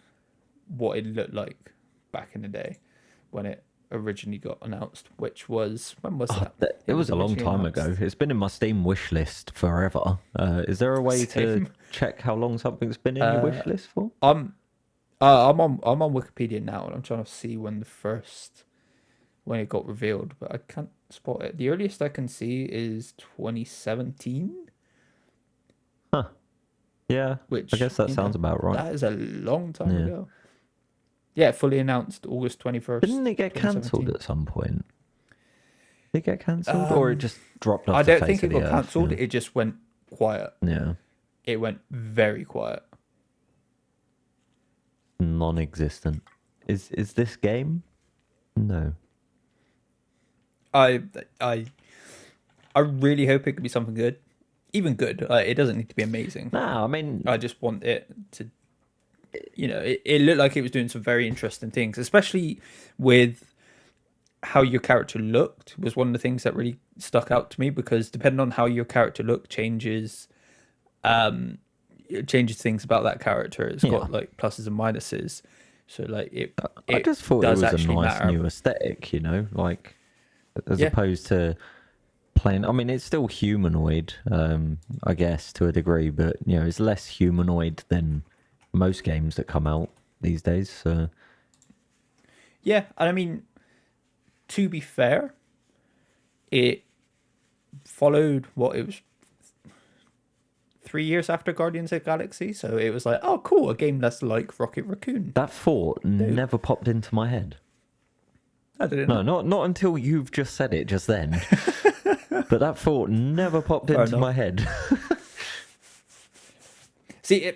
what it looked like back in the day when it originally got announced. Which was, when was that? It was a long time originally ago. It's been in my Steam wish list forever. Is there a way to check how long something's been in your wish list for? I'm on Wikipedia now, and I'm trying to see when it got revealed, but I can't spot it. The earliest I can see is 2017. Huh. Yeah. Which, I guess that sounds about right. That is a long time ago. Yeah, fully announced August 21st. Didn't it get cancelled at some point? Did it get cancelled, or it just dropped off? I the don't face think it of got the earth? cancelled. Yeah. It just went quiet. Yeah. It went very quiet. Non-existent. Is this game? No. I really hope it could be something good. Even good. It doesn't need to be amazing. No, I mean, I just want it to, it looked like it was doing some very interesting things, especially with how your character looked was one of the things that really stuck out to me, because depending on how your character looked changes things about that character. It's got like pluses and minuses. So like I just thought it was a nice matter. new aesthetic, like as opposed to plain. I mean, it's still humanoid, I guess, to a degree, but it's less humanoid than most games that come out these days. So yeah, and I mean, to be fair, it followed what it was 3 years after Guardians of the Galaxy, so it was like, oh cool, a game that's like Rocket Raccoon. that thought never popped into my head. I didn't know. No, not until you've just said it just then. But that thought never popped into my head. See,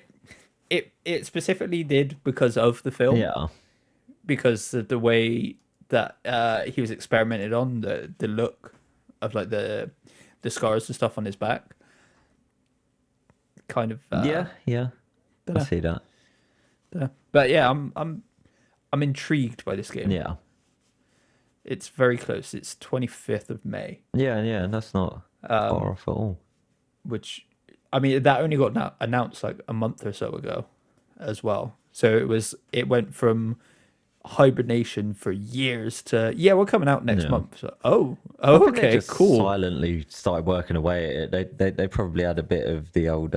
it specifically did because of the film. Yeah. Because of the way that he was experimented on, the look of like the scars and stuff on his back. Kind of. Yeah. I see that. But yeah, I'm intrigued by this game. Yeah. It's very close. It's 25th of May. Yeah, that's not far off at all. Which, I mean, that only got announced like a month or so ago as well. So it went from hibernation for years to, we're coming out next month. So, I think okay, they just cool. silently started working away at it. They probably had a bit of the old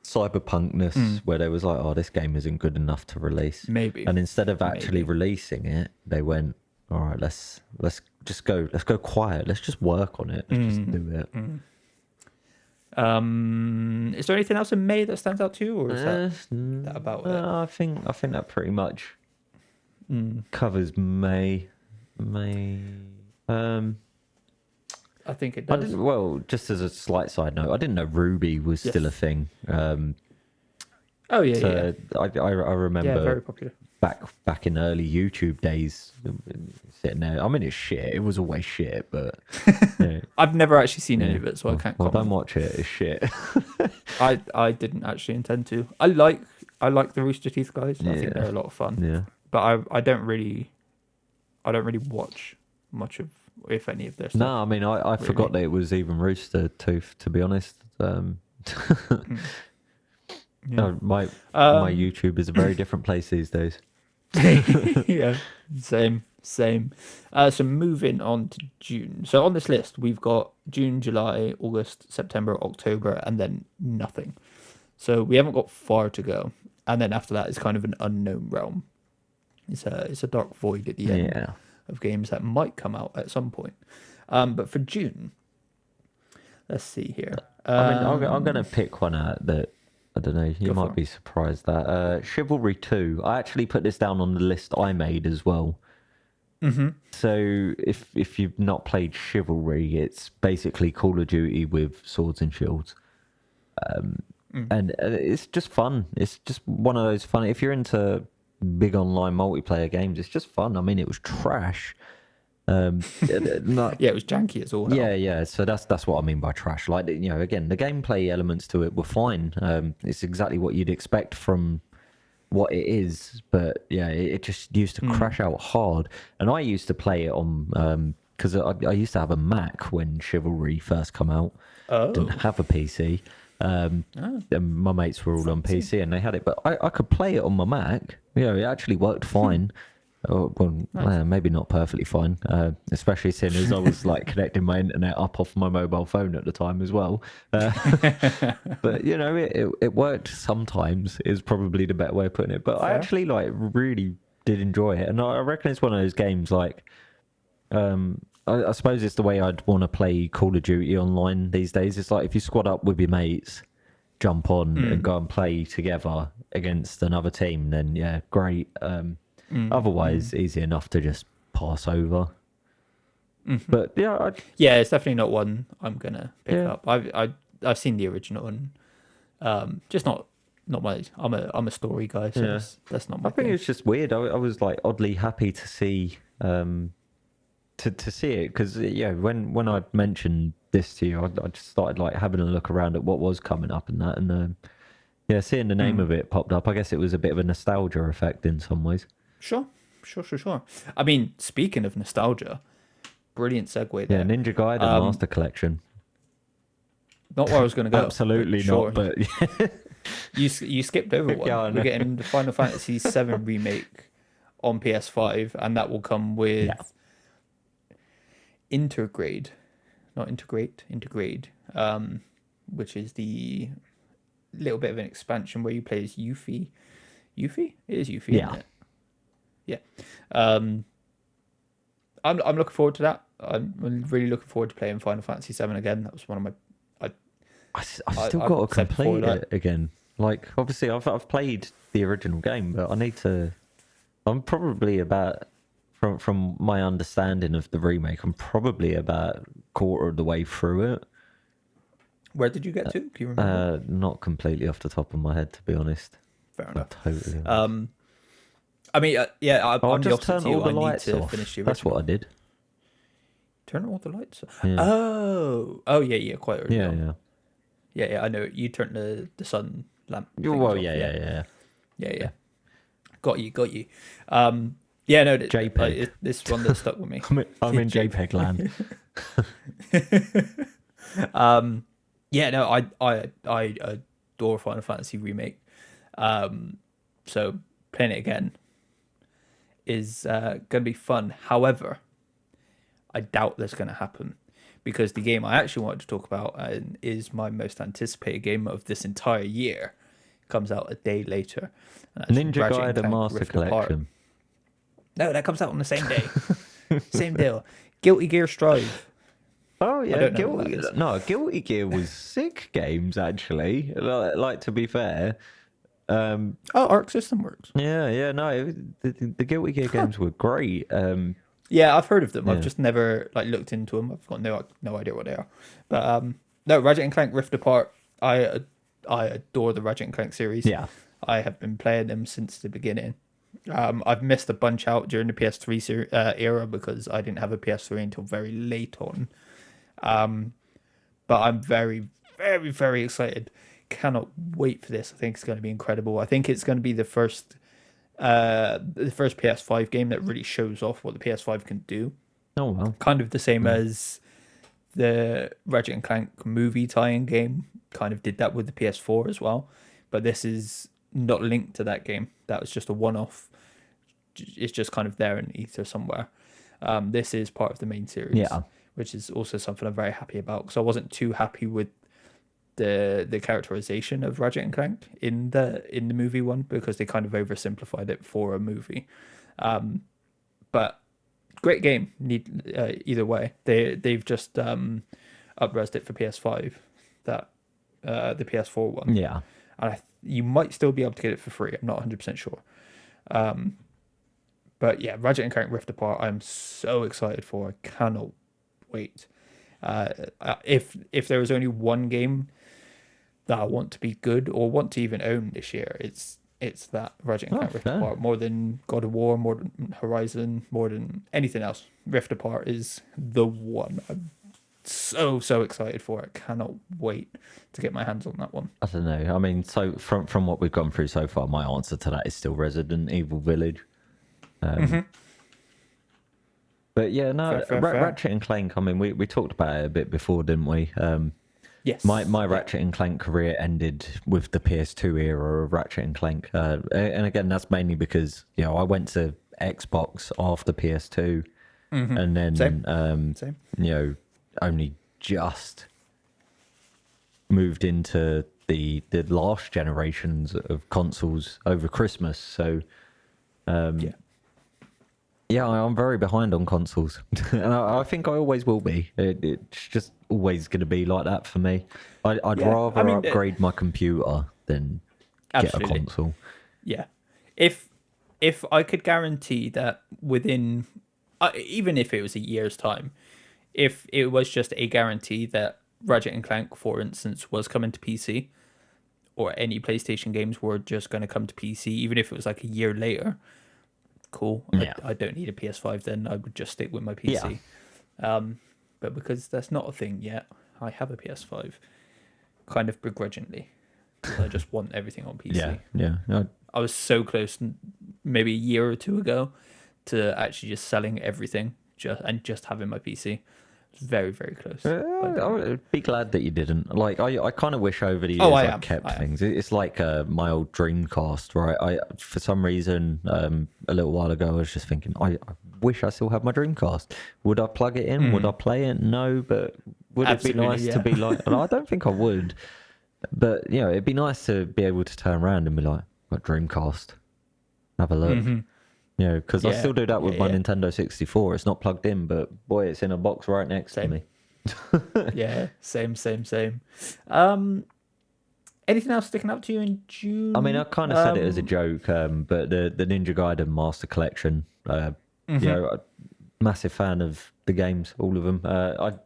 cyberpunkness where they was like, oh, this game isn't good enough to release. Maybe. And instead of actually releasing it, they went, all right, let's go quiet. Let's just work on it. Let's just do it. Is there anything else in May that stands out to you, or is that about it? I think that pretty much covers May. I think it does. Just as a slight side note, I didn't know Ruby was still a thing. Oh yeah. I remember very popular. back in early YouTube days, sitting there. I mean, it's shit. It was always shit, but I've never actually seen any of it, so I can't comment. Don't watch it. It's shit. I didn't actually intend to. I like the Rooster Teeth guys. I think they're a lot of fun. Yeah. But I don't really watch much of, if any, of their stuff. No, I mean, I forgot that it was even Rooster Tooth, to be honest. No, my YouTube is a very different place these days. Yeah, same. Same. So moving on to June. So on this list, we've got June, July, August, September, October, and then nothing. So we haven't got far to go. And then after that is kind of an unknown realm. It's a dark void at the end of games that might come out at some point. But for June, let's see here. I mean, I'm going to pick one out that, I don't know, you might be surprised that. Chivalry 2. I actually put this down on the list I made as well. Mm-hmm. So if you've not played Chivalry, it's basically Call of Duty with swords and shields. And it's just fun. It's just one of those fun. If you're into big online multiplayer games, it's just fun. I mean, it was trash. Yeah, it was janky as all. Yeah. So that's what I mean by trash. Like, you know, again, the gameplay elements to it were fine. It's exactly what you'd expect from what it is. But yeah, it just used to crash out hard. And I used to play it on because I used to have a Mac when Chivalry first come out. Didn't have a PC. And my mates were all on PC and they had it, but I could play it on my Mac. You know, it actually worked fine. Maybe not perfectly fine, especially seeing as I was like connecting my internet up off my mobile phone at the time as well. But you know, it worked sometimes is probably the better way of putting it. But I actually like really did enjoy it, and I reckon it's one of those games like. I suppose it's the way I'd want to play Call of Duty online these days. It's like if you squad up with your mates, jump on and go and play together against another team, then yeah, great. Otherwise, easy enough to just pass over. But yeah, it's definitely not one I'm gonna pick up. I've seen the original and just not my. I'm a story guy, so that's not my. I think it's just weird. I was like oddly happy to see. To see it because when I mentioned this to you, I just started like having a look around at what was coming up and that, and seeing the name of it popped up. I guess it was a bit of a nostalgia effect in some ways. Sure. I mean, speaking of nostalgia, brilliant segue there. Yeah, Ninja Gaiden Master Collection. Not where I was going to go. Absolutely not. But you skipped over one. We're getting the Final Fantasy VII remake on PS5, and that will come with. Intergrade, which is the little bit of an expansion where you play as Yuffie. It is Yuffie, isn't it? Yeah. I'm looking forward to that. I'm really looking forward to playing Final Fantasy VII again. That was one of my. I still got to complete it again. Like, obviously, I've played the original game, but I need to. I'm probably about. From my understanding of the remake, I'm probably about a quarter of the way through it. Where did you get to? Do you remember? Not completely off the top of my head, to be honest. Fair enough. Totally. I mean, I'll just turn all the lights off. That's what I did. Turn all the lights off. Yeah. Oh, yeah, quite early. Yeah. I know. You turned the sun lamp. Well, yeah. Got you. Yeah, no, JPEG. This one that stuck with me. I'm in JPEG land. I adore Final Fantasy Remake. So playing it again is going to be fun. However, I doubt that's going to happen because the game I actually wanted to talk about and is my most anticipated game of this entire year comes out a day later. Ninja Gaiden Master Collection. No, that comes out on the same day. Same deal. Guilty Gear Strive. Oh yeah, Guilty Gear was sick games actually. Like to be fair. Arc System Works. Yeah, no, the Guilty Gear games were great. Yeah, I've heard of them. I've just never looked into them. I've got no idea what they are. But no, Ratchet and Clank Rift Apart. I adore the Ratchet and Clank series. Yeah, I have been playing them since the beginning. I've missed a bunch out during the PS3 era because I didn't have a PS3 until very late on. But I'm very, very, very excited. Cannot wait for this. I think it's going to be incredible. I think it's going to be the first PS5 game that really shows off what the PS5 can do. Oh well. Kind of the same as the Ratchet and Clank movie tie-in game. Kind of did that with the PS4 as well. But this is not linked to that game. That was just a one-off it's just kind of there in ether somewhere. This is part of the main series, Yeah. which is also something I'm very happy about, because I wasn't too happy with the characterization of Ratchet and Clank in the movie one, because they kind of oversimplified it for a movie. But great game. Either way, they've just up-resed it for PS5, that the PS4 one. Yeah. And you might still be able to get it for free. I'm not 100% sure. But yeah, Ratchet and Clank Rift Apart, I'm so excited for. I cannot wait. If there was only one game that I want to be good or want to even own this year, it's that Ratchet and Clank Rift fair. Apart. More than God of War, more than Horizon, more than anything else. Rift Apart is the one. I'm so excited for it. Cannot wait to get my hands on that one. I don't know. I mean, so from what we've gone through so far, my answer to that is still Resident Evil Village. But yeah, no, Fair. Ratchet and Clank. I mean, we talked about it a bit before, didn't we? Yes. My Ratchet and Clank career ended with the PS2 era of Ratchet and Clank, and again, that's mainly because I went to Xbox after PS2, and then Same. Only just moved into the last generations of consoles over Christmas. So, yeah, I'm very behind on consoles, and I think I always will be. It's just always going to be like that for me. I'd rather upgrade my computer than get a console. Yeah, if I could guarantee that within, even if it was a year's time, if it was just a guarantee that Ratchet and Clank, for instance, was coming to PC, or any PlayStation games were just going to come to PC, even if it was like a year later, cool. Yeah. I don't need a PS5 then. I would just stick with my PC. Yeah. But because that's not a thing yet, I have a PS5, kind of begrudgingly, because I just want everything on PC. Yeah. I was so close, maybe a year or two ago, to actually just selling everything just having my PC. Very, very close. I would be glad that you didn't. Like, I kind of wish over the years I kept things. It's like my old Dreamcast, right? For some reason, a little while ago, I was just thinking, I wish I still had my Dreamcast. Would I plug it in? Would I play it? No, but would Absolutely, it be nice to be like? And I don't think I would. But it'd be nice to be able to turn around and be like, "Got Dreamcast, have a look." Because I still do that with my Nintendo 64. It's not plugged in, but boy, it's in a box right next to me. Yeah, same. Anything else sticking up to you in June? I mean, I kind of said it as a joke, but the Ninja Gaiden Master Collection, massive fan of the games, all of them. I'm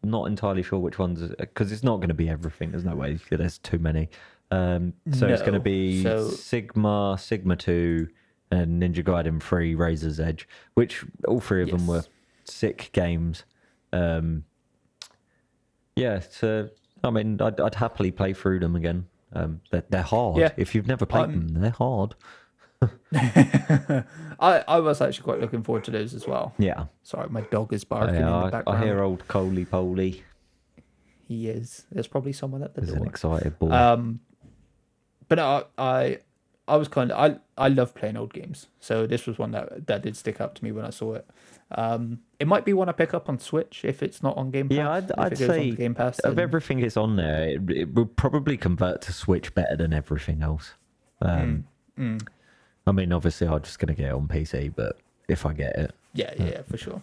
not entirely sure which ones, because it's not going to be everything. There's no way. There's too many. It's going to be Sigma 2, and Ninja Gaiden 3 Razor's Edge, which all three of them were sick games. So I mean, I'd happily play through them again. They're hard. Yeah. If you've never played them, they're hard. I was actually quite looking forward to those as well. Yeah. Sorry, my dog is barking in the background. I hear old Coley Poley. He is. There's probably someone at the door. He's an excited boy. But I was kind of I love playing old games, so this was one that did stick out to me when I saw it. It might be one I pick up on Switch if it's not on Game Pass. Yeah, I'd say Game Pass, of everything that's on there, it would probably convert to Switch better than everything else. I mean, obviously, I'm just going to get it on PC, but if I get it, yeah, for sure.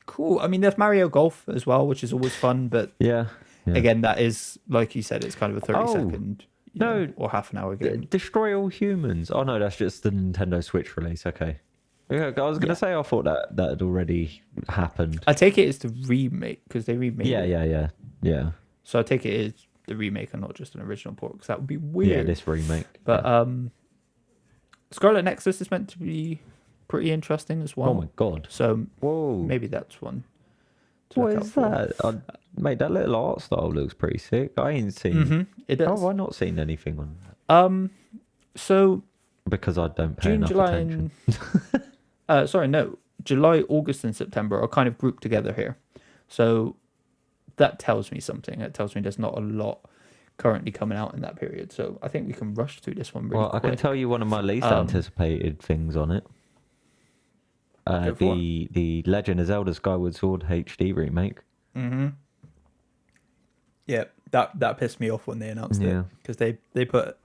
Cool. I mean, there's Mario Golf as well, which is always fun, but yeah. Again, that is, like you said, it's kind of a 30-second or half an hour game. Destroy All Humans. Oh, no, that's just the Nintendo Switch release. Okay. Yeah, I was going to say, I thought that had already happened. I take it as the remake, because they remade it. Yeah. So I take it as the remake and not just an original port, because that would be weird. Yeah, this remake. But Scarlet Nexus is meant to be pretty interesting as well. Oh, my God. So maybe that's one. What is that? Mate, that little art style looks pretty sick. I ain't seen. It does. Oh, I've not seen anything on that. So because I don't pay June, enough July, attention. July, August, and September are kind of grouped together here. So that tells me something. It tells me there's not a lot currently coming out in that period. So I think we can rush through this one really Well, I quick. can tell you one of my least anticipated things on it. Go for it. The Legend of Zelda Skyward Sword HD remake. Mm-hmm. Yeah, that pissed me off when they announced it, because they put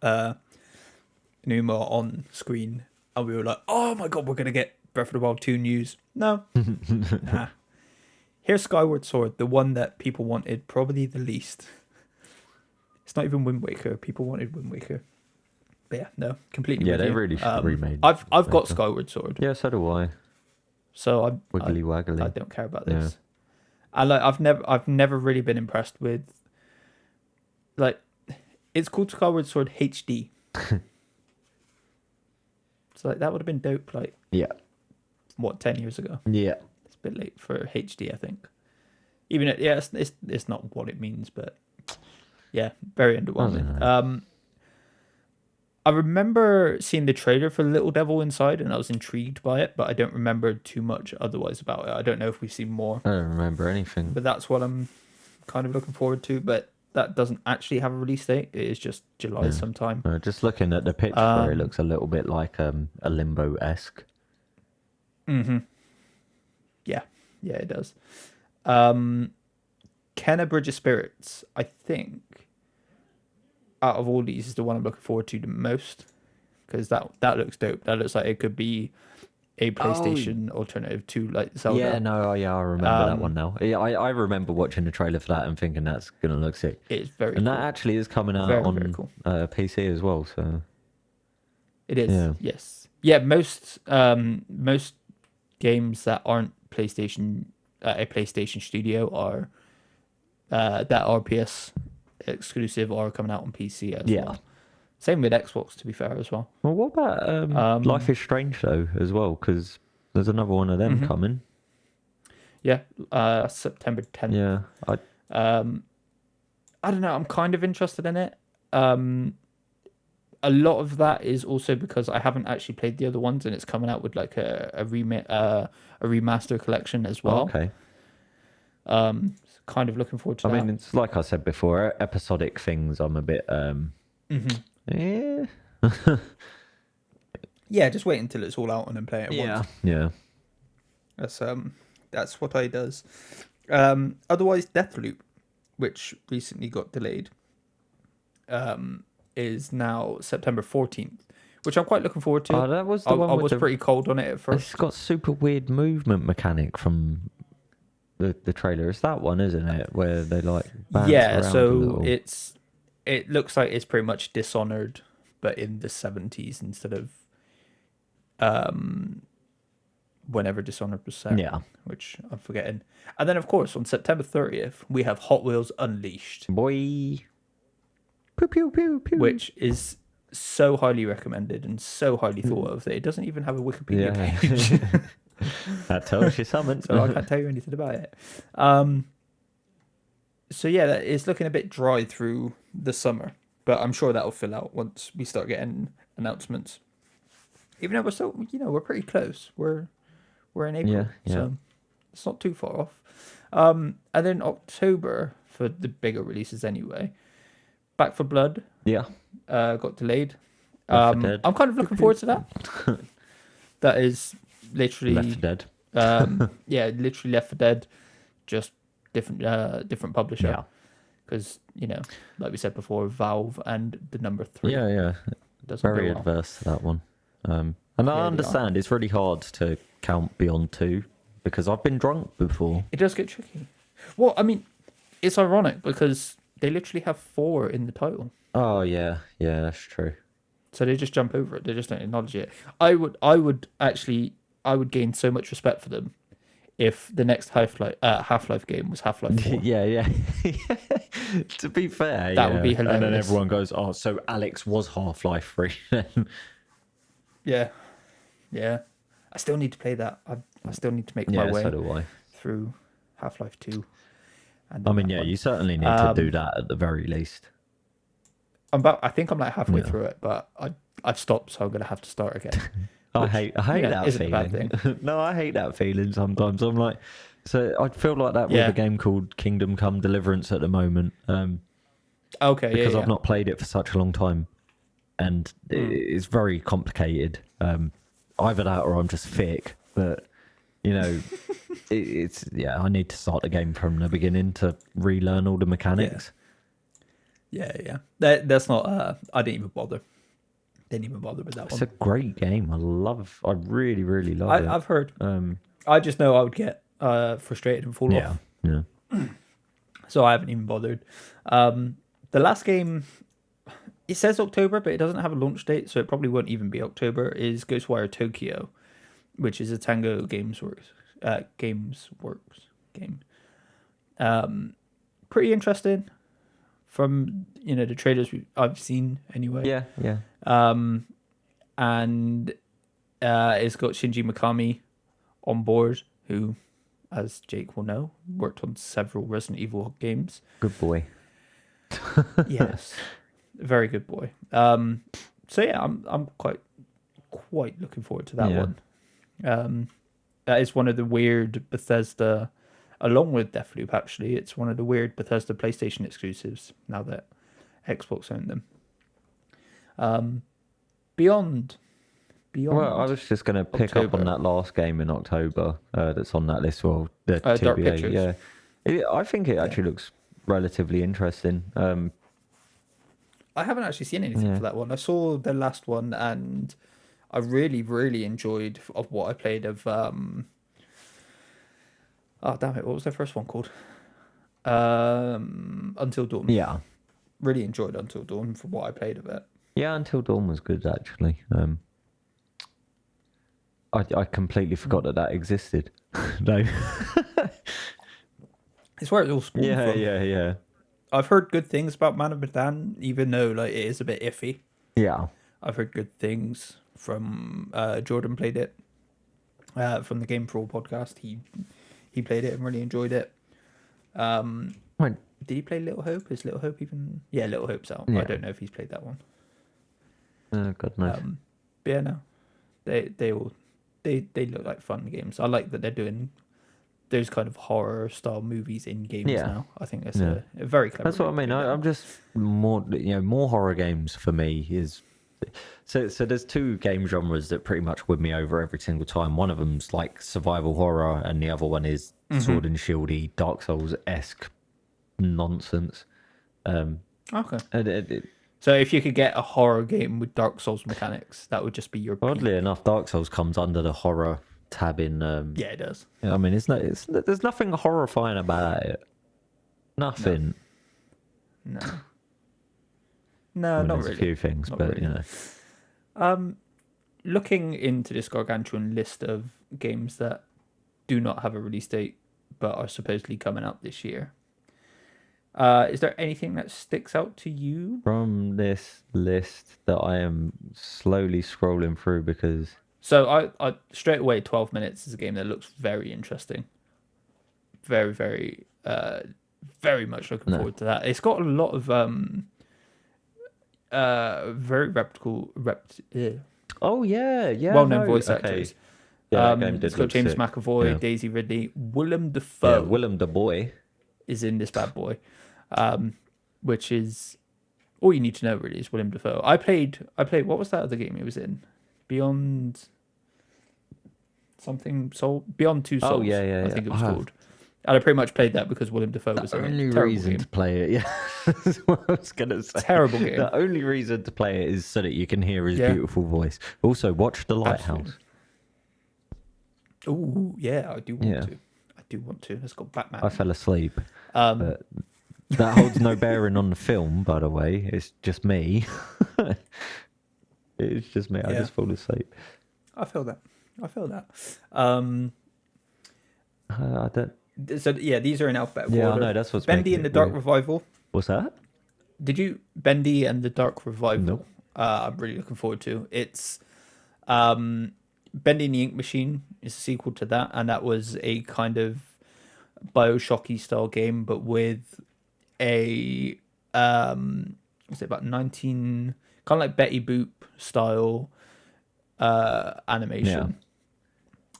Numa on screen and we were like, oh my god, we're gonna get Breath of the Wild 2 news. No. Nah. Here's Skyward Sword, the one that people wanted probably the least. It's not even Wind Waker. People wanted Wind Waker. But yeah, no, completely. Yeah, they really should have remade. I've got Skyward Sword. Yeah, so do I. So I Wiggly waggly. I don't care about this. Yeah. And like I've never really been impressed with, like, it's called Skyward Sword HD. So like that would have been dope. Like, yeah, what, 10 years ago? Yeah, it's a bit late for HD, I think. Even it's not what it means, but yeah, very underwhelming. I remember seeing the trailer for Little Devil Inside, and I was intrigued by it, but I don't remember too much otherwise about it. I don't know if we've seen more. I don't remember anything. But that's what I'm kind of looking forward to. But that doesn't actually have a release date. It is just July sometime. Just looking at the picture, it looks a little bit like a Limbo-esque. Mm-hmm. Yeah, it does. Kenna Bridge of Spirits, I think, out of all these, is the one I'm looking forward to the most, because that looks dope. That looks like it could be a PlayStation alternative to like Zelda. Yeah, I remember that one now. Yeah, I remember watching the trailer for that and thinking that's gonna look sick. It's very and cool. That actually is coming out very, on very cool. PC as well. So it is. Yeah. Yes. Yeah. Most games that aren't PlayStation a PlayStation studio are that are PS exclusive or coming out on PC as well. Same with Xbox, to be fair, as well. Well, what about Life is Strange though as well? Because there's another one of them coming. Yeah, September 10th. Yeah, I don't know. I'm kind of interested in it. A lot of that is also because I haven't actually played the other ones, and it's coming out with like a remaster collection as well. Okay. Kind of looking forward to that. I mean, it's like I said before, episodic things. I'm a bit yeah. Yeah, just wait until it's all out and then play it once. Yeah. That's what I does. Otherwise, Deathloop, which recently got delayed, is now September 14th, which I'm quite looking forward to. Oh, that was the one I was pretty cold on it at first. It's got super weird movement mechanic from the trailer. It's that one, isn't it? Where they like bounce around so it looks like it's pretty much Dishonored, but in the 70s instead of whenever Dishonored was set. Yeah. Which I'm forgetting. And then, of course, on September 30th, we have Hot Wheels Unleashed. Boy. Pew, pew, pew, pew. Which is so highly recommended and so highly thought of that it doesn't even have a Wikipedia page. That tells you something. So I can't tell you anything about it. So yeah, it's looking a bit dry through the summer, but I'm sure that'll fill out once we start getting announcements. Even though we're still, we're pretty close. We're in April, so it's not too far off. And then October for the bigger releases anyway. Back for Blood. Yeah. Got delayed. I'm kind of looking forward to that. That is literally Left 4 Dead. Literally Left 4 Dead, just different publisher. Yeah. Because like we said before, Valve and the number 3. Yeah. Very adverse to that one. And I understand it's really hard to count beyond 2 because I've been drunk before. It does get tricky. Well, I mean, it's ironic because they literally have 4 in the title. Oh yeah, that's true. So they just jump over it. They just don't acknowledge it. I would gain so much respect for them if the next Half-Life game was Half-Life 4. Yeah. To be fair, that would be hilarious. And then everyone goes, "Oh, so Alex was Half-Life 3." Yeah. I still need to play that. I still need to make my way through Half-Life 2. I mean, you certainly need to do that at the very least. I think I'm like halfway through it, but I've stopped, so I'm gonna have to start again. I hate that feeling. No, I hate that feeling sometimes. I'm like, so I feel like that with a game called Kingdom Come Deliverance at the moment. Okay, because yeah. I've not played it for such a long time, and it's very complicated. Either that or I'm just thick, but you know, it's I need to start the game from the beginning to relearn all the mechanics. Yeah. That's not. I didn't even bother. Didn't even bother with that It's one. a great game. I really, really love it. I've heard. I just know I would get frustrated and fall off. Yeah. So I haven't even bothered. The last game, it says October, but it doesn't have a launch date, so it probably won't even be October, is Ghostwire Tokyo, which is a Tango Games Works game. Pretty interesting from, the trailers I've seen anyway. Yeah. And it's got Shinji Mikami on board, who, as Jake will know, worked on several Resident Evil games. Good boy. Yes, very good boy. So yeah, I'm quite looking forward to that one. That is one of the weird Bethesda, along with Deathloop. Actually, it's one of the weird Bethesda PlayStation exclusives now that Xbox own them. Beyond. Well, I was just going to pick up on that last game in October that's on that list. Well, the Dark TBA, Pictures. I think it actually looks relatively interesting. I haven't actually seen anything for that one. I saw the last one, and I really, really enjoyed of what I played of. Oh damn it! What was the first one called? Until Dawn. Yeah, really enjoyed Until Dawn from what I played of it. Yeah, Until Dawn was good actually. I completely forgot that existed. No. It's where it all spawned from. Yeah. I've heard good things about Man of Medan, even though it is a bit iffy. Yeah. I've heard good things from Jordan played it from the Game for All podcast. He played it and really enjoyed it. Did he play Little Hope? Is Little Hope even? Yeah, Little Hope's out. Yeah. I don't know if he's played that one. Oh God knows. But yeah, no, they look like fun games. I like that they're doing those kind of horror style movies in games now. I think that's a very clever. That's what I mean. I'm just more horror games for me is. So there's two game genres that pretty much win me over every single time. One of them's like survival horror, and the other one is sword and shieldy, Dark Souls-esque nonsense. Okay. So if you could get a horror game with Dark Souls mechanics, that would just be your. Oddly enough, Dark Souls comes under the horror tab in. Yeah, it does. I mean, there's nothing horrifying about it. Nothing. No. I mean, not there's really. a few things, Not but really. Looking into this gargantuan list of games that do not have a release date but are supposedly coming out this year, is there anything that sticks out to you from this list that I am slowly scrolling through because. So I straight away 12 Minutes is a game that looks very interesting. Very, very, very much looking forward to that. It's got a lot of very reputable, well-known voice actors. Yeah, that game did it's got look James sick. McAvoy, Daisy Ridley, Willem Dafoe. Yeah, Willem the boy is in this bad boy, which is all you need to know really is Willem Dafoe. I played. What was that other game he was in? Beyond something Soul. Beyond Two Souls. I think it was called. And I pretty much played that because Willem Dafoe was in it. The only reason to play it, that's what I was going to say. Terrible game. The only reason to play it is so that you can hear his beautiful voice. Also, watch The Lighthouse. Oh, yeah, I do want to. It's got Batman. I fell asleep. But that holds no bearing on the film, by the way. It's just me. It's just me. I just fall asleep. I feel that. I don't. So yeah, these are in alphabetical order. Yeah, I know that's what's Bendy and the Dark Revival. What's that? Did you Bendy and the Dark Revival? Nope. I'm really looking forward to. It's Bendy and the Ink Machine is a sequel to that, and that was a kind of Bioshocky style game, but with a what's it about 19 kind of like Betty Boop style animation.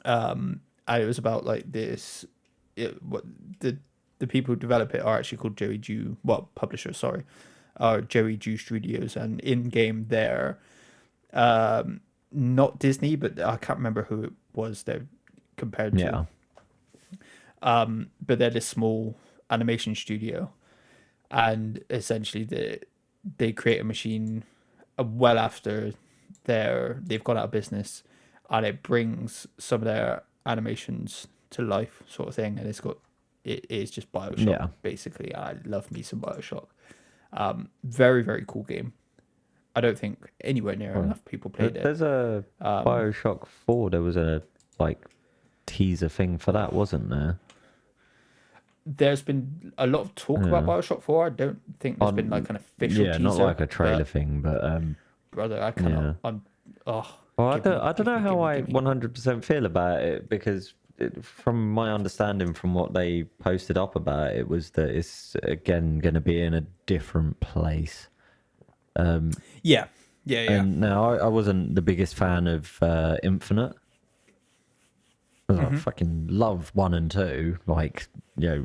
And it was about like this. What the people who develop it are actually called Joey Jew. Well, publisher, sorry. are Jerry Jew Studios, and in game they're not Disney, but I can't remember who it was they're compared to. Yeah. But they're this small animation studio, and essentially they create a machine well after they've gone out of business, and it brings some of their animations to life, sort of thing. And it is just Bioshock, basically. I love me some Bioshock. Very, very cool game. I don't think anywhere near enough people played it. There's a Bioshock 4. There was a teaser thing for that, wasn't there? There's been a lot of talk about Bioshock 4. I don't think there's been like an official teaser. Not like a trailer thing, but brother, I cannot. Well, I don't know how I 100% feel about it, because from my understanding, from what they posted up about it, was that it's again going to be in a different place. Yeah. And now I wasn't the biggest fan of Infinite. I fucking love 1 and 2,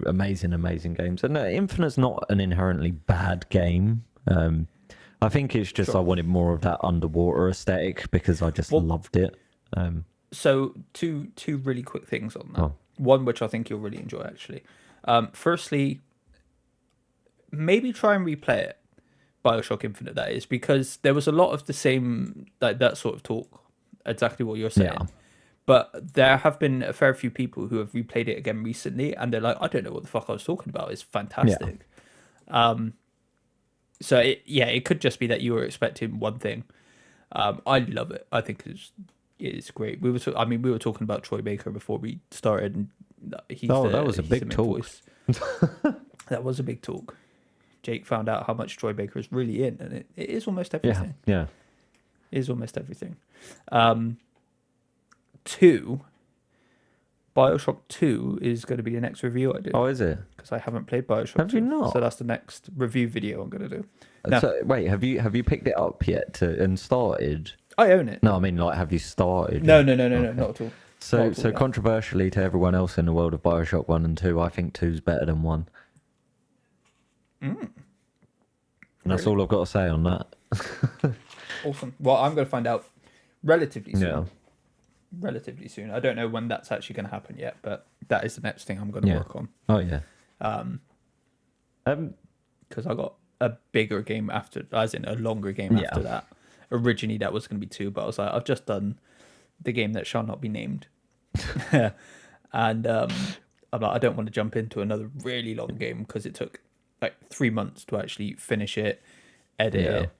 amazing games. And Infinite's not an inherently bad game. I think it's just I wanted more of that underwater aesthetic, because I just loved it. So two really quick things on that. Oh. One which I think you'll really enjoy, actually. Firstly, maybe try and replay it, Bioshock Infinite, that is, because there was a lot of the same, that sort of talk, exactly what you're saying. Yeah. But there have been a fair few people who have replayed it again recently, and they're like, I don't know what the fuck I was talking about. It's fantastic. Yeah. So it could just be that you were expecting one thing. I love it. I think it's great. We were talking about Troy Baker before we started, and that was a big talk. That was a big talk. Jake found out how much Troy Baker is really in, and it is almost everything. Yeah. It is almost everything. 2, Bioshock 2 is going to be the next review I do. Oh, is it? Because I haven't played Bioshock. Have 2, you not? So that's the next review video I'm going to do. No. So wait, have you picked it up yet and started? I own it. No, I mean, have you started? No, not at all. So controversially to everyone else in the world of Bioshock 1 and 2, I think 2's better than 1. And that's all I've got to say on that. Awesome. Well, I'm going to find out relatively soon. Yeah. Relatively soon. I don't know when that's actually going to happen yet, but that is the next thing I'm going to work on. Oh yeah. Because I got a bigger game after, as in a longer game after that. Originally that was going to be 2, but I was like, I've just done the game that shall not be named, and I'm like, I don't want to jump into another really long game, because it took like 3 months to actually finish it, edit it,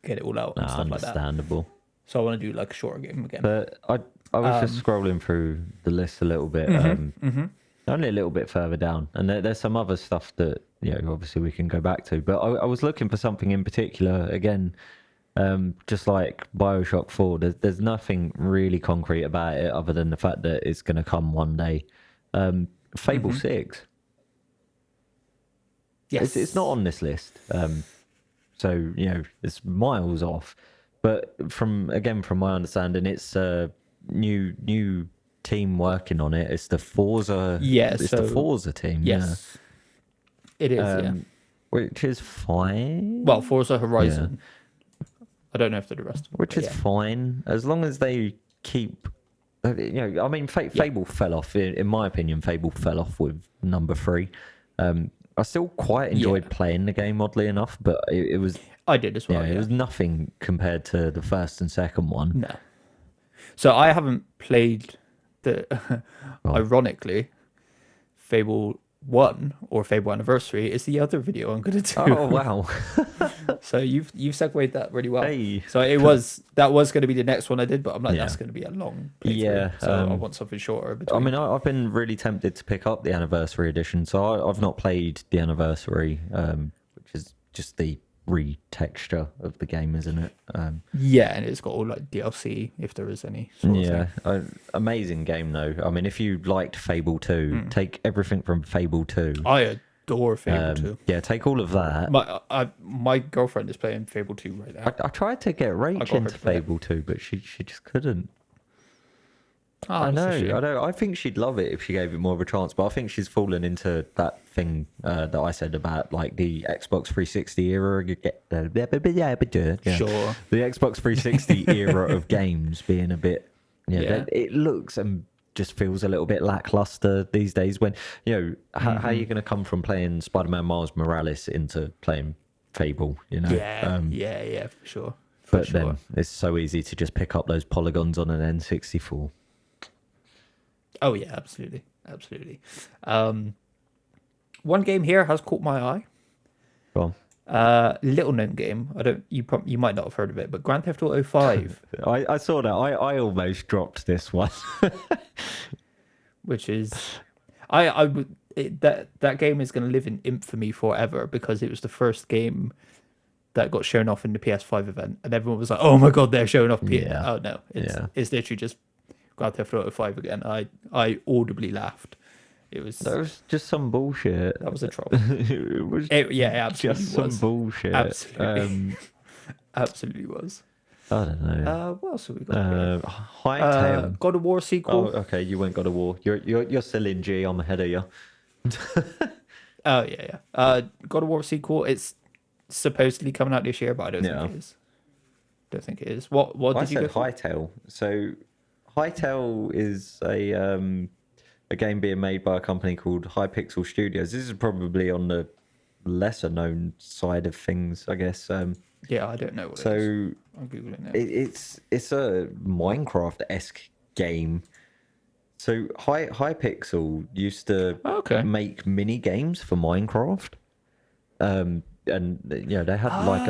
get it all out and stuff like that. Understandable. So I want to do like a shorter game again. But I was just scrolling through the list a little bit, only a little bit further down, and there's some other stuff that obviously we can go back to. But I was looking for something in particular again, just like Bioshock 4. There's nothing really concrete about it other than the fact that it's going to come one day. Fable 6. Yes, it's not on this list, so it's miles off. But from my understanding, it's a new team working on it. It's the Forza. The Forza team. Yes, it is. Which is fine. Well, Forza Horizon. Yeah. I don't know if they're the rest of them. Which is fine, as long as they keep. I mean, Fable fell off. In my opinion, Fable fell off with number 3. I still quite enjoyed playing the game, oddly enough, but it was. I did as well. It was nothing compared to the first and second one. No. So I haven't played the, ironically, Fable 1 or Fable Anniversary is the other video I'm going to do. Oh, wow. So you've segued that really well. Hey. So that was going to be the next one I did, but I'm like, that's going to be a long playthrough. Yeah. So I want something shorter between. I mean, I've been really tempted to pick up the Anniversary edition, so I've not played the Anniversary, which is just the retexture of the game, isn't it? And it's got all like DLC if there is any sort of thing. Amazing game though. I mean, if you liked Fable 2, take everything from Fable 2. I adore Fable 2. Yeah, take all of that. My girlfriend is playing Fable 2 right now. I tried to get Rach into Fable 2, but she just couldn't. Oh, I that's a know, shame. I know. I think she'd love it if she gave it more of a chance, but I think she's fallen into that thing that I said about like the Xbox 360 era. Yeah, Sure. the Xbox 360 era of games being a bit, Yeah. it looks and just feels a little bit lackluster these days. When how are you going to come from playing Spider-Man Miles Morales into playing Fable? Yeah, for sure. For But sure. then it's so easy to just pick up those polygons on an N64. Oh yeah, absolutely, absolutely. One game here has caught my eye. Go Little known game. You might not have heard of it, but Grand Theft Auto 5, on. I saw that. I almost dropped this one. which is that game is going to live in infamy forever because it was the first game that got shown off in the PS5 event, and everyone was like, "Oh my god, they're showing off PS." Yeah. Oh no, it's literally just Grand Theft Auto 5 again. I audibly laughed. It was That was just some bullshit. that was a troll. It was It absolutely just was. some bullshit. Absolutely. Absolutely was. I don't know. What else have we got? Here? Hightail. God of War sequel. Oh, okay. You went God of War. You're still in G. I'm ahead of you. Oh yeah. God of War sequel. It's supposedly coming out this year, but I don't think it is. Don't think it is. What I did you said go for? Hightail. So Hightail is a game being made by a company called Hypixel Studios. This is probably on the lesser known side of things, I guess. Yeah, I don't know what it is. So I'm googling it. it's a Minecraft-esque game. So Hypixel used to make mini games for Minecraft. And they had like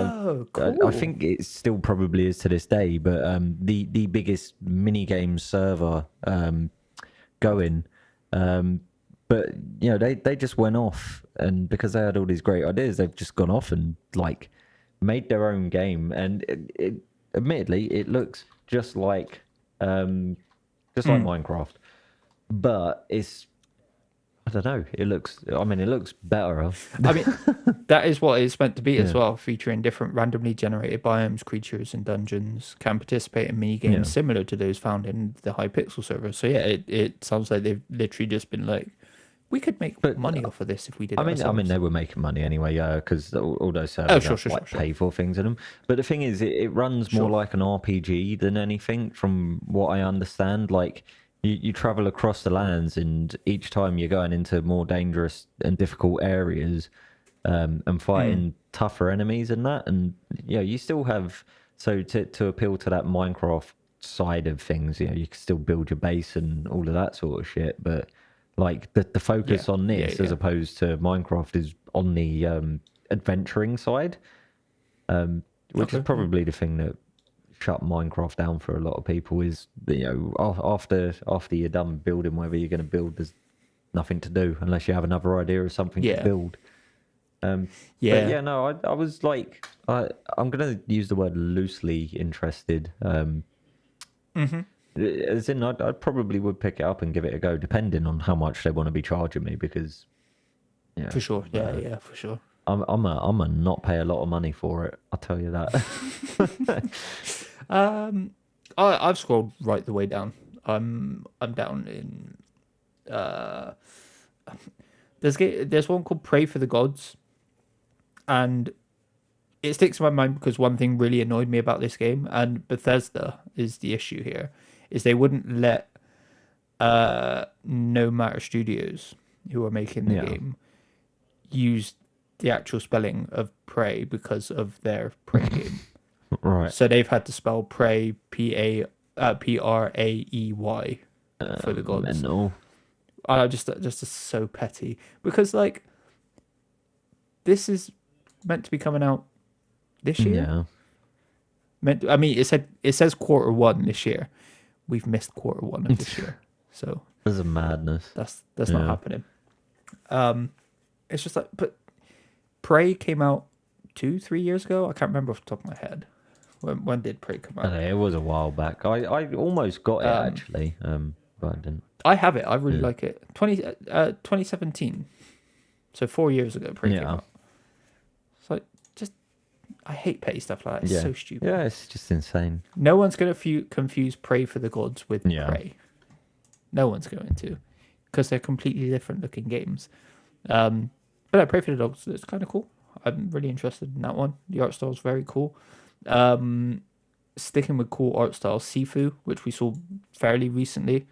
cool. I think it still probably is to this day, but the biggest mini game server going. But they just went off, and because they had all these great ideas, they've just gone off and like made their own game, and admittedly it looks just like Minecraft, but it's, I don't know, it looks better. I mean, that is what it's meant to be as well, featuring different randomly generated biomes, creatures, and dungeons. Can participate in mini games similar to those found in the Hypixel server. So yeah, it sounds like they've literally just been like, we could make money off of this if we did. I mean, they were making money anyway, because all those servers have pay for things in them. But the thing is, it runs more like an RPG than anything, from what I understand. Like, you travel across the lands, and each time you're going into more dangerous and difficult areas, and fighting tougher enemies and that. And you still have, so to appeal to that Minecraft side of things, you can still build your base and all of that sort of shit. But like the focus on this, as opposed to Minecraft, is on the adventuring side, which is probably the thing that shut Minecraft down for a lot of people. Is after you're done building whatever you're going to build, there's nothing to do unless you have another idea of something to build. But I was like, I'm going to use the word loosely interested. As in, I probably would pick it up and give it a go, depending on how much they want to be charging me. Because, for sure, for sure. I'm a not pay a lot of money for it. I'll tell you that. I've scrolled right the way down. I'm down in. There's one called Pray for the Gods, and it sticks in my mind because one thing really annoyed me about this game, and Bethesda is the issue here, is they wouldn't let No Matter Studios, who are making the game, use the actual spelling of Prey because of their Prey game. Right. So they've had to spell Prey Praey for the gods. Mental. Just so petty, because like this is meant to be coming out this year. It says Q1 this year. We've missed Q1 of this year, so there's a madness. That's not happening. It's just like, but Prey came out 2-3 years ago. I can't remember off the top of my head. When did Prey come out? It was a while back. I almost got it actually, but I didn't. I have it. I really like it. 2017. So 4 years ago, Prey came out. It's like, I hate petty stuff like that. It's so stupid. Yeah, it's just insane. No one's going to confuse Pray for the Gods with Prey. No one's going to, because they're completely different looking games. But I Pray for the Dogs. It's kind of cool. I'm really interested in that one. The art style is very cool. Sticking with cool art style, Sifu, which we saw fairly recently.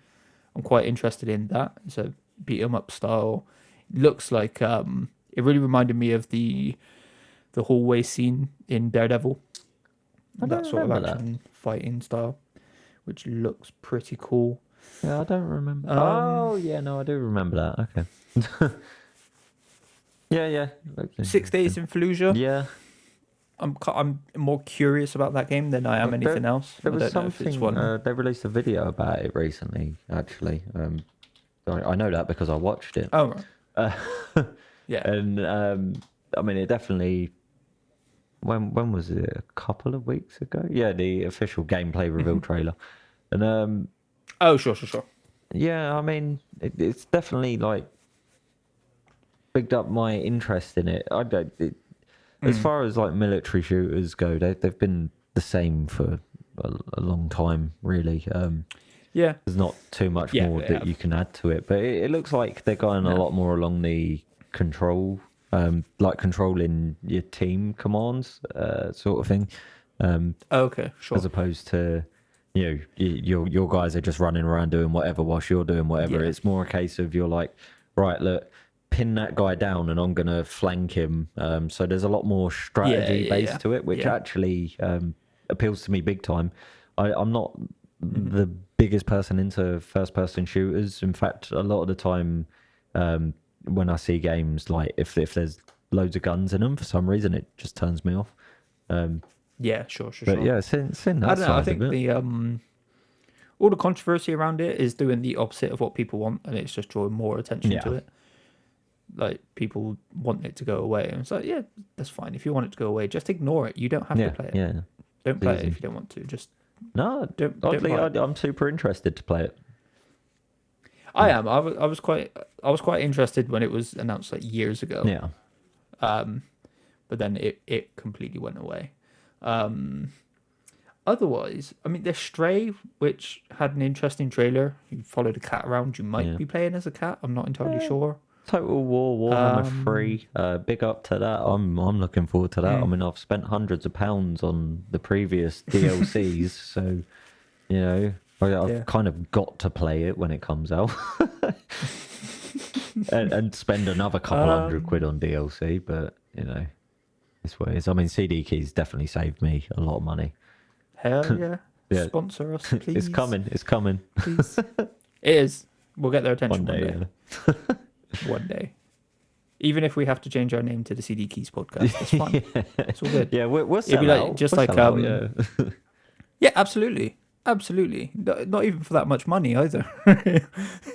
I'm quite interested in that. It's a beat 'em up style. Looks like it really reminded me of the hallway scene in Daredevil. I don't That sort of remember action fighting style, which looks pretty cool. Yeah, I don't remember. Oh, yeah, no, I do remember that. Okay. yeah. Okay. 6 Days in Fallujah. Yeah. I'm more curious about that game than I am anything else. There I was don't know if it's something. one. They released a video about it recently. Actually, I know that because I watched it. Oh, right. Yeah. And I mean, it definitely. When was it? A couple of weeks ago? Yeah, the official gameplay reveal trailer, and Oh, sure. yeah, I mean, it's definitely like bigged up my interest in it. I don't. As far as like military shooters go, they've been the same for a long time, really. Yeah. There's not too much more they that have. you can add to it, but it looks like they're going a lot more along the control, like controlling your team commands, sort of thing. Okay, sure. As opposed to, your guys are just running around doing whatever whilst you're doing whatever. Yeah. It's more a case of you're like, right, look, pin that guy down and I'm gonna flank him. So there's a lot more strategy based to it, which actually appeals to me big time. I'm not the biggest person into first person shooters. In fact, a lot of the time, when I see games, like if there's loads of guns in them, for some reason it just turns me off. Yeah, sure. But yeah, seeing that I don't know. I side think of it. the all the controversy around it is doing the opposite of what people want, and it's just drawing more attention to it. Like, people want it to go away, and it's like, yeah, that's fine. If you want it to go away, just ignore it. You don't have to play it. Yeah. Don't play it easy. if you don't want to. Just Oddly, don't I'm super interested to play it. I am. I was quite interested when it was announced like years ago. Yeah. But then it completely went away. Otherwise, I mean, there's Stray, which had an interesting trailer. You followed a cat around. You might be playing as a cat. I'm not entirely sure. Total War Warhammer 3. Big up to that. I'm looking forward to that. I mean, I've spent hundreds of pounds on the previous DLCs, so I've kind of got to play it when it comes out, and spend another couple £100 on DLC. But it's what it is. I mean, CD Keys definitely saved me a lot of money. Hell yeah! Yeah. Sponsor us, please. It's coming. It's coming. Please. It is. We'll get their attention one day. Yeah. One day. Even if we have to change our name to the CD Keys podcast, it's fine. It's all good. Yeah, we'll It'd be like, just we'll like sell out, yeah, absolutely. Not even for that much money either.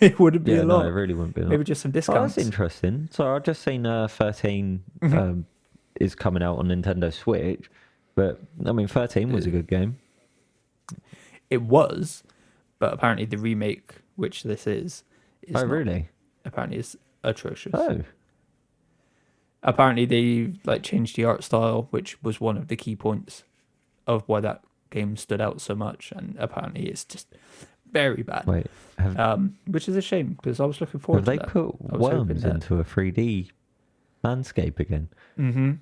It wouldn't be a lot. No, it really wouldn't be a lot. Maybe just some discounts. That's interesting. So I've just seen 13 is coming out on Nintendo Switch, but I mean 13 was a good game. It was, but apparently the remake, which this is Oh, really? Apparently is atrocious. Oh. Apparently they changed the art style, which was one of the key points of why that game stood out so much, and apparently it's just very bad. Wait, which is a shame because I was looking forward to that. Have they put worms into a 3D landscape again? Mm-hmm.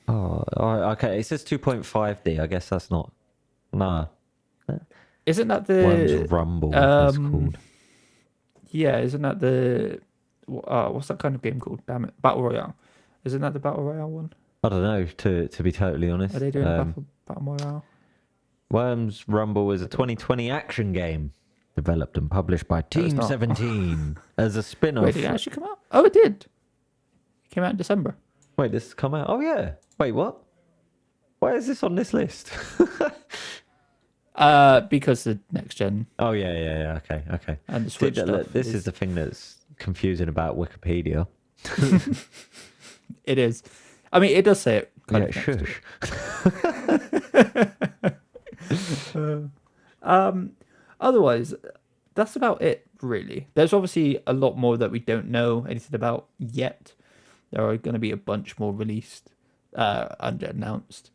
Oh, okay. It says 2.5D. I guess that's not. Nah. Isn't that the Worms Rumble? It's called. Yeah, isn't that the what's that kind of game called? Damn it, Battle Royale. Isn't that the Battle Royale one? I don't know. To be totally honest, Are they doing a Battle Royale? Worms Rumble is a 2020 action game developed and published by Team 17 as a spin-off. Wait, did it actually come out? Oh, it did. It came out in December. Wait, this has come out? Oh, yeah. Wait, what? Why is this on this list? Because the next gen. Oh, yeah. Okay. And the Switch stuff. This is the thing that's confusing about Wikipedia. It is. I mean, it does say it. Kind of shush. Otherwise, that's about it, really. There's obviously a lot more that we don't know anything about yet. There are going to be a bunch more released and announced.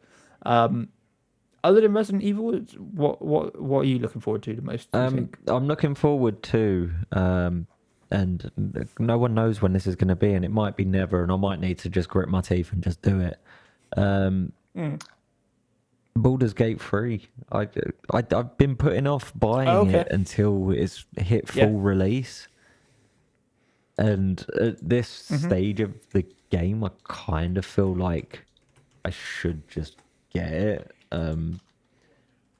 Other than Resident Evil, what are you looking forward to the most? Do you think? I'm looking forward to, and no one knows when this is going to be, and it might be never, and I might need to just grit my teeth and just do it. Baldur's Gate 3. I've been putting off buying it until it's hit full release. And at this stage of the game, I kind of feel like I should just get it.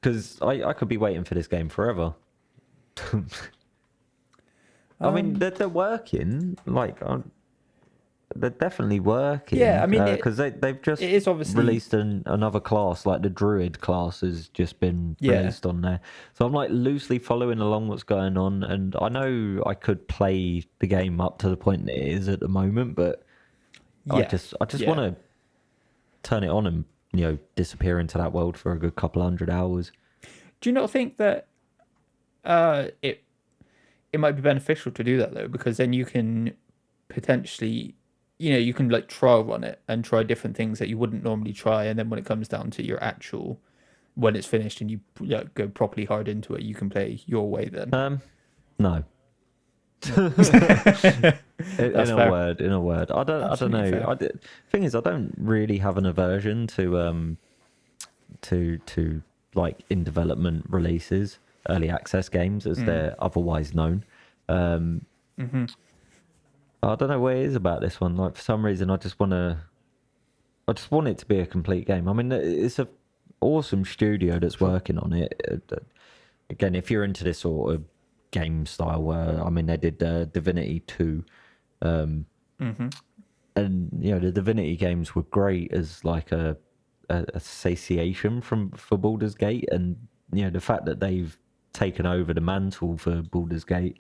Because I could be waiting for this game forever. I mean, they're working. Like, they're definitely working. Yeah, I mean, because they've just it is obviously released another class, like the Druid class has just been released on there. So I'm like loosely following along what's going on, and I know I could play the game up to the point that it is at the moment, but I just want to turn it on and disappear into that world for a good couple 100 hours. Do you not think that it might be beneficial to do that though, because then you can potentially, you can like trial run it and try different things that you wouldn't normally try, and then when it comes down to your actual, when it's finished and you go properly hard into it, you can play your way then. No. in a word, I don't know. Thing is, I don't really have an aversion to like in development releases, early access games as they're otherwise known. I don't know what it is about this one. Like for some reason, I just want it to be a complete game. I mean, it's a awesome studio that's working on it. Again, if you're into this sort of game style, I mean, they did Divinity 2, and the Divinity games were great as like a satiation for Baldur's Gate, and the fact that they've taken over the mantle for Baldur's Gate.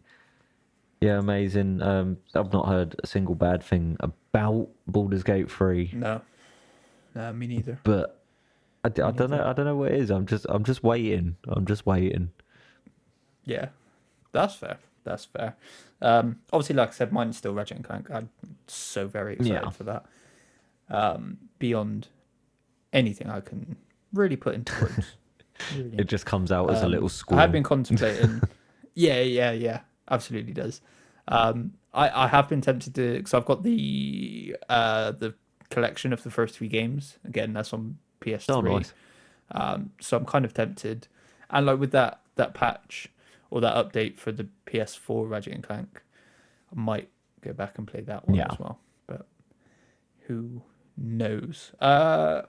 Yeah, amazing. I've not heard a single bad thing about Baldur's Gate 3. No, me neither. But I don't know. I don't know what it is. I'm just waiting. Yeah, that's fair. Obviously, like I said, mine's still Ratchet and Clank. I'm so very excited for that. Beyond anything I can really put into words. Really. It just comes out as a little squall. I have been contemplating. Yeah. Absolutely does. I have been tempted to, because I've got the collection of the first 3 games. Again, that's on PS3. Oh, nice. So I'm kind of tempted, and like with that patch or that update for the PS4 Ratchet and Clank, I might go back and play that one as well. But who knows?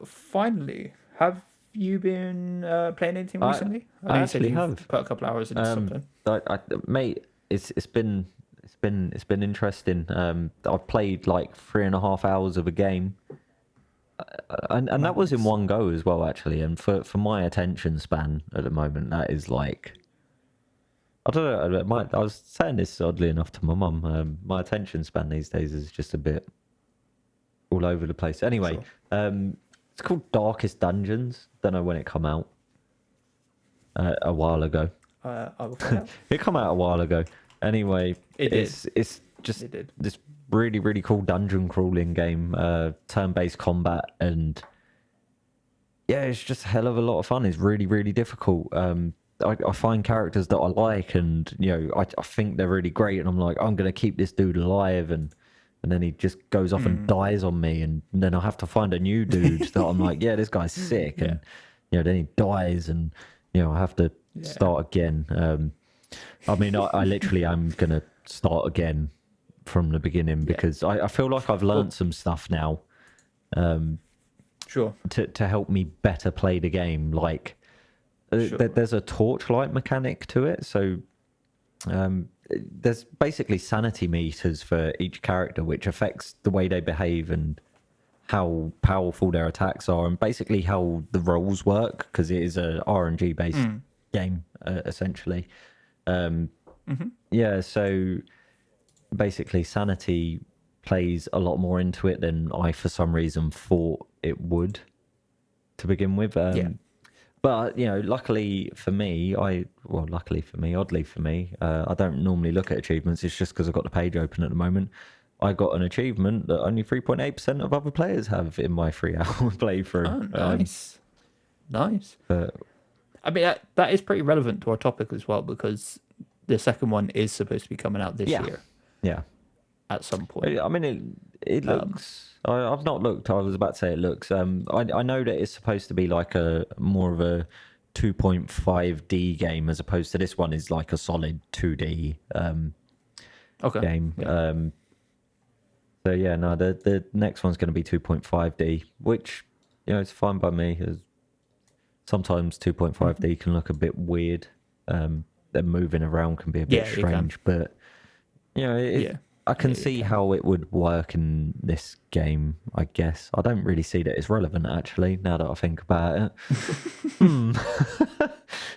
Finally, have you been playing anything recently? I know you said you've put a couple hours into something. Mate, it's been interesting. I've played like 3.5 hours of a game, and that was in one go as well, actually. And for my attention span at the moment, that is like, I don't know. I was saying this oddly enough to my mum. My attention span these days is just a bit all over the place. Anyway, it's called Darkest Dungeons. Don't know when it come out. A while ago. I will find out. It come out a while ago. Anyway, it's just this really, really cool dungeon crawling game, turn-based combat, and yeah, it's just a hell of a lot of fun. It's really, really difficult. I find characters that I like, and I think they're really great, and I'm like, I'm gonna keep this dude alive, and then he just goes off and dies on me, and then I have to find a new dude that I'm like, yeah, this guy's sick, and then he dies, and I have to start again. I mean, I literally am going to start again from the beginning because I feel like I've learned some stuff now. Sure. To help me better play the game. Like, there's a torchlight mechanic to it. So there's basically sanity meters for each character, which affects the way they behave and how powerful their attacks are, and basically how the rolls work, because it is a RNG based game essentially. So basically sanity plays a lot more into it than I for some reason thought it would to begin with. But luckily for me, oddly for me, I don't normally look at achievements. It's just because I've got the page open at the moment. I got an achievement that only 3.8% of other players have in my 3-hour playthrough. Oh, nice. Nice. But I mean, that is pretty relevant to our topic as well, because the second one is supposed to be coming out this year yeah, at some point. I mean, it looks. I've not looked. I was about to say it looks. I know that it's supposed to be like a more of a 2.5D game, as opposed to this one is like a solid 2D game. Yeah. So yeah, no, the next one's going to be 2.5D, which it's fine by me. Sometimes 2.5D can look a bit weird. Then moving around can be a bit strange, but I can see how it would work in this game, I guess. I don't really see that it's relevant, actually, now that I think about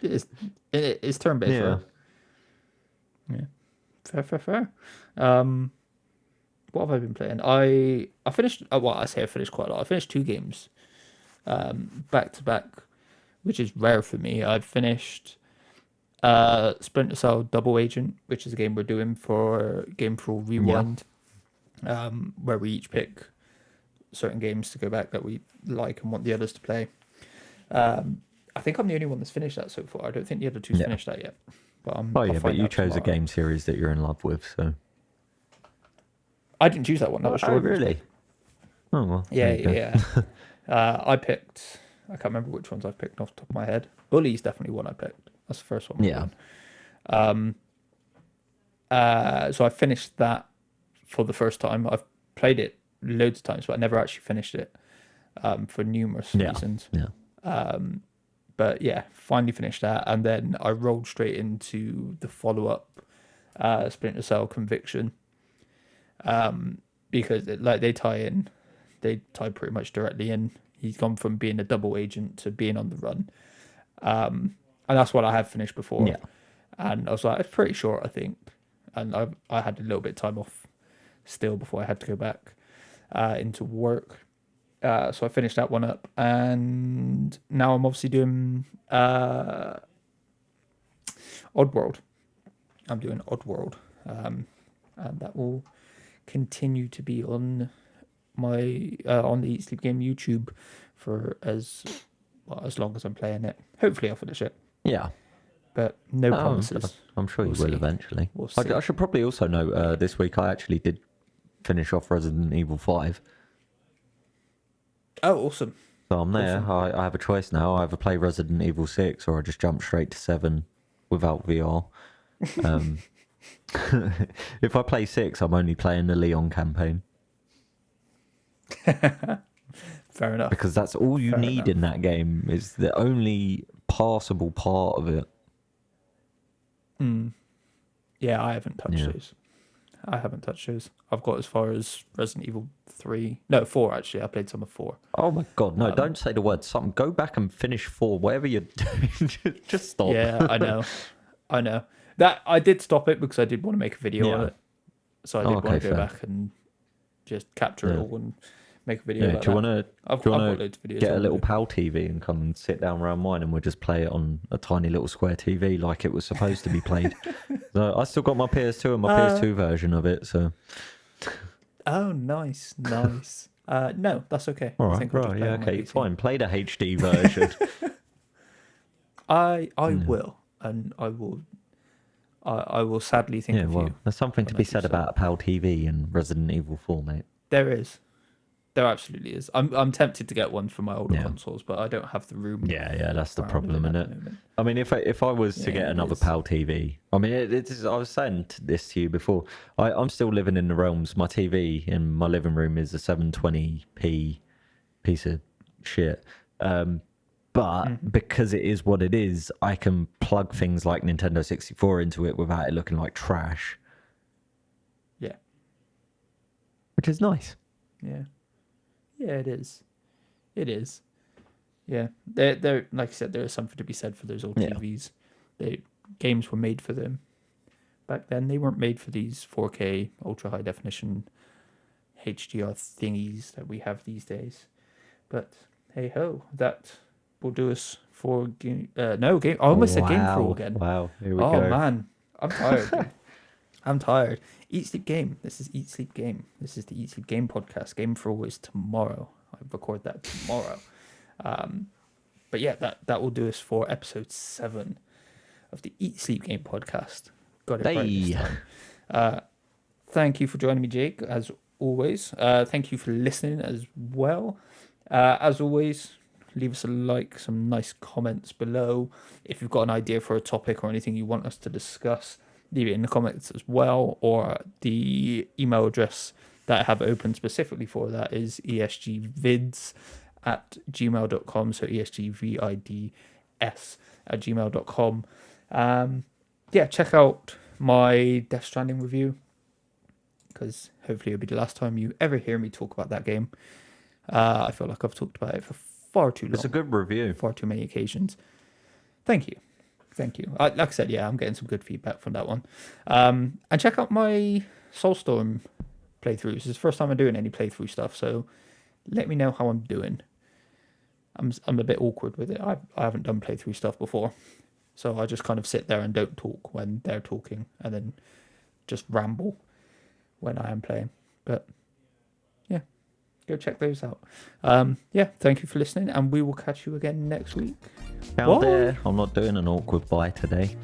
it. It's turn-based, Yeah. right? Yeah. Fair. What have I been playing? I finished... I say I finished quite a lot. I finished 2 games back to back, which is rare for me. I've finished Splinter Cell Double Agent, which is a game we're doing for Game for All Rewind, where we each pick certain games to go back that we like and want the others to play. I think I'm the only one that's finished that so far. I don't think the other two's finished that yet. But but you chose a game series that you're in love with, so... I didn't choose that one. That was Oh, really? Oh, well. Yeah. I picked... I can't remember which ones I've picked off the top of my head. Bully's definitely one I picked. That's the first one. Yeah. So I finished that for the first time. I've played it loads of times, but I never actually finished it for numerous reasons. Yeah. But yeah, finally finished that, and then I rolled straight into the follow-up, Splinter Cell Conviction, because they tie pretty much directly in. He's gone from being a double agent to being on the run, and that's what I have finished before. Yeah. And I was like, it's pretty short, I think, and I had a little bit of time off still before I had to go back into work. So I finished that one up, and now I'm obviously doing Oddworld. I'm doing Oddworld, and that will continue to be on my on the Eat Sleep Game YouTube for as long as I'm playing it. Hopefully I'll finish it. Yeah. But no promises. I'm sure you will eventually. We'll see. I should probably also note this week I actually did finish off Resident Evil 5. Oh, awesome. So I'm there. Awesome. I have a choice now. I either play Resident Evil 6 or I just jump straight to 7 without VR. If I play 6, I'm only playing the Leon campaign. Fair enough. Because that's all you need in that game, is the only passable part of it. Yeah, I haven't touched those. I've got as far as Resident Evil 4 actually. I played some of 4. Oh my god, no, don't say the word something. Go back and finish 4, whatever you're doing. Just stop. Yeah, I know. That I did stop it because I did want to make a video on it. So I did want to go back and just capture it all and make a video about do you want to I've got loads of videos get a little PAL TV and come and sit down around mine and we'll just play it on a tiny little square TV like it was supposed to be played. So I still got my PS2 and my PS2 version of it, so... Oh, nice. No, that's okay. All right, okay, fine. Play the HD version. I will, and I will sadly think of you. There's something to be said about a PAL TV and Resident Evil 4, mate. There absolutely is. I'm tempted to get one for my older consoles, but I don't have the room. Yeah, that's the problem, isn't it? I mean, if I was to get another PAL TV, I mean, I was saying this to you before. I'm still living in the realms. My TV in my living room is a 720p piece of shit. But because it is what it is, I can plug things like Nintendo 64 into it without it looking like trash. Yeah. Which is nice. Yeah. Yeah, it is. Yeah. They're like I said, there is something to be said for those old TVs. Games were made for them. Back then, they weren't made for these 4K, ultra high definition HDR thingies that we have these days. But hey ho, that will do us for game. I almost said Game Crawl again. Wow, here we go. Oh man, I'm tired. I'm tired. Eat Sleep Game. This is Eat Sleep Game. This is the Eat Sleep Game podcast. Game for All is tomorrow. I record that tomorrow. But yeah, that will do us for episode 7 of the Eat Sleep Game podcast. Got it right this time. Thank you for joining me, Jake, as always. Thank you for listening as well. As always, leave us a like, some nice comments below. If you've got an idea for a topic or anything you want us to discuss, leave it in the comments as well. Or the email address that I have open specifically for that is esgvids@gmail.com. So esgvids@gmail.com. Yeah, check out my Death Stranding review, because hopefully it'll be the last time you ever hear me talk about that game. I feel like I've talked about it for far too long. It's a good review. Far too many occasions. Thank you. Like I said, yeah, I'm getting some good feedback from that one. And check out my Soulstorm playthroughs. It's the first time I'm doing any playthrough stuff, so let me know how I'm doing. I'm a bit awkward with it. I haven't done playthrough stuff before, so I just kind of sit there and don't talk when they're talking, and then just ramble when I am playing. But yeah, go check those out. Yeah, thank you for listening, and we will catch you again next week. Down there, I'm not doing an awkward bye today.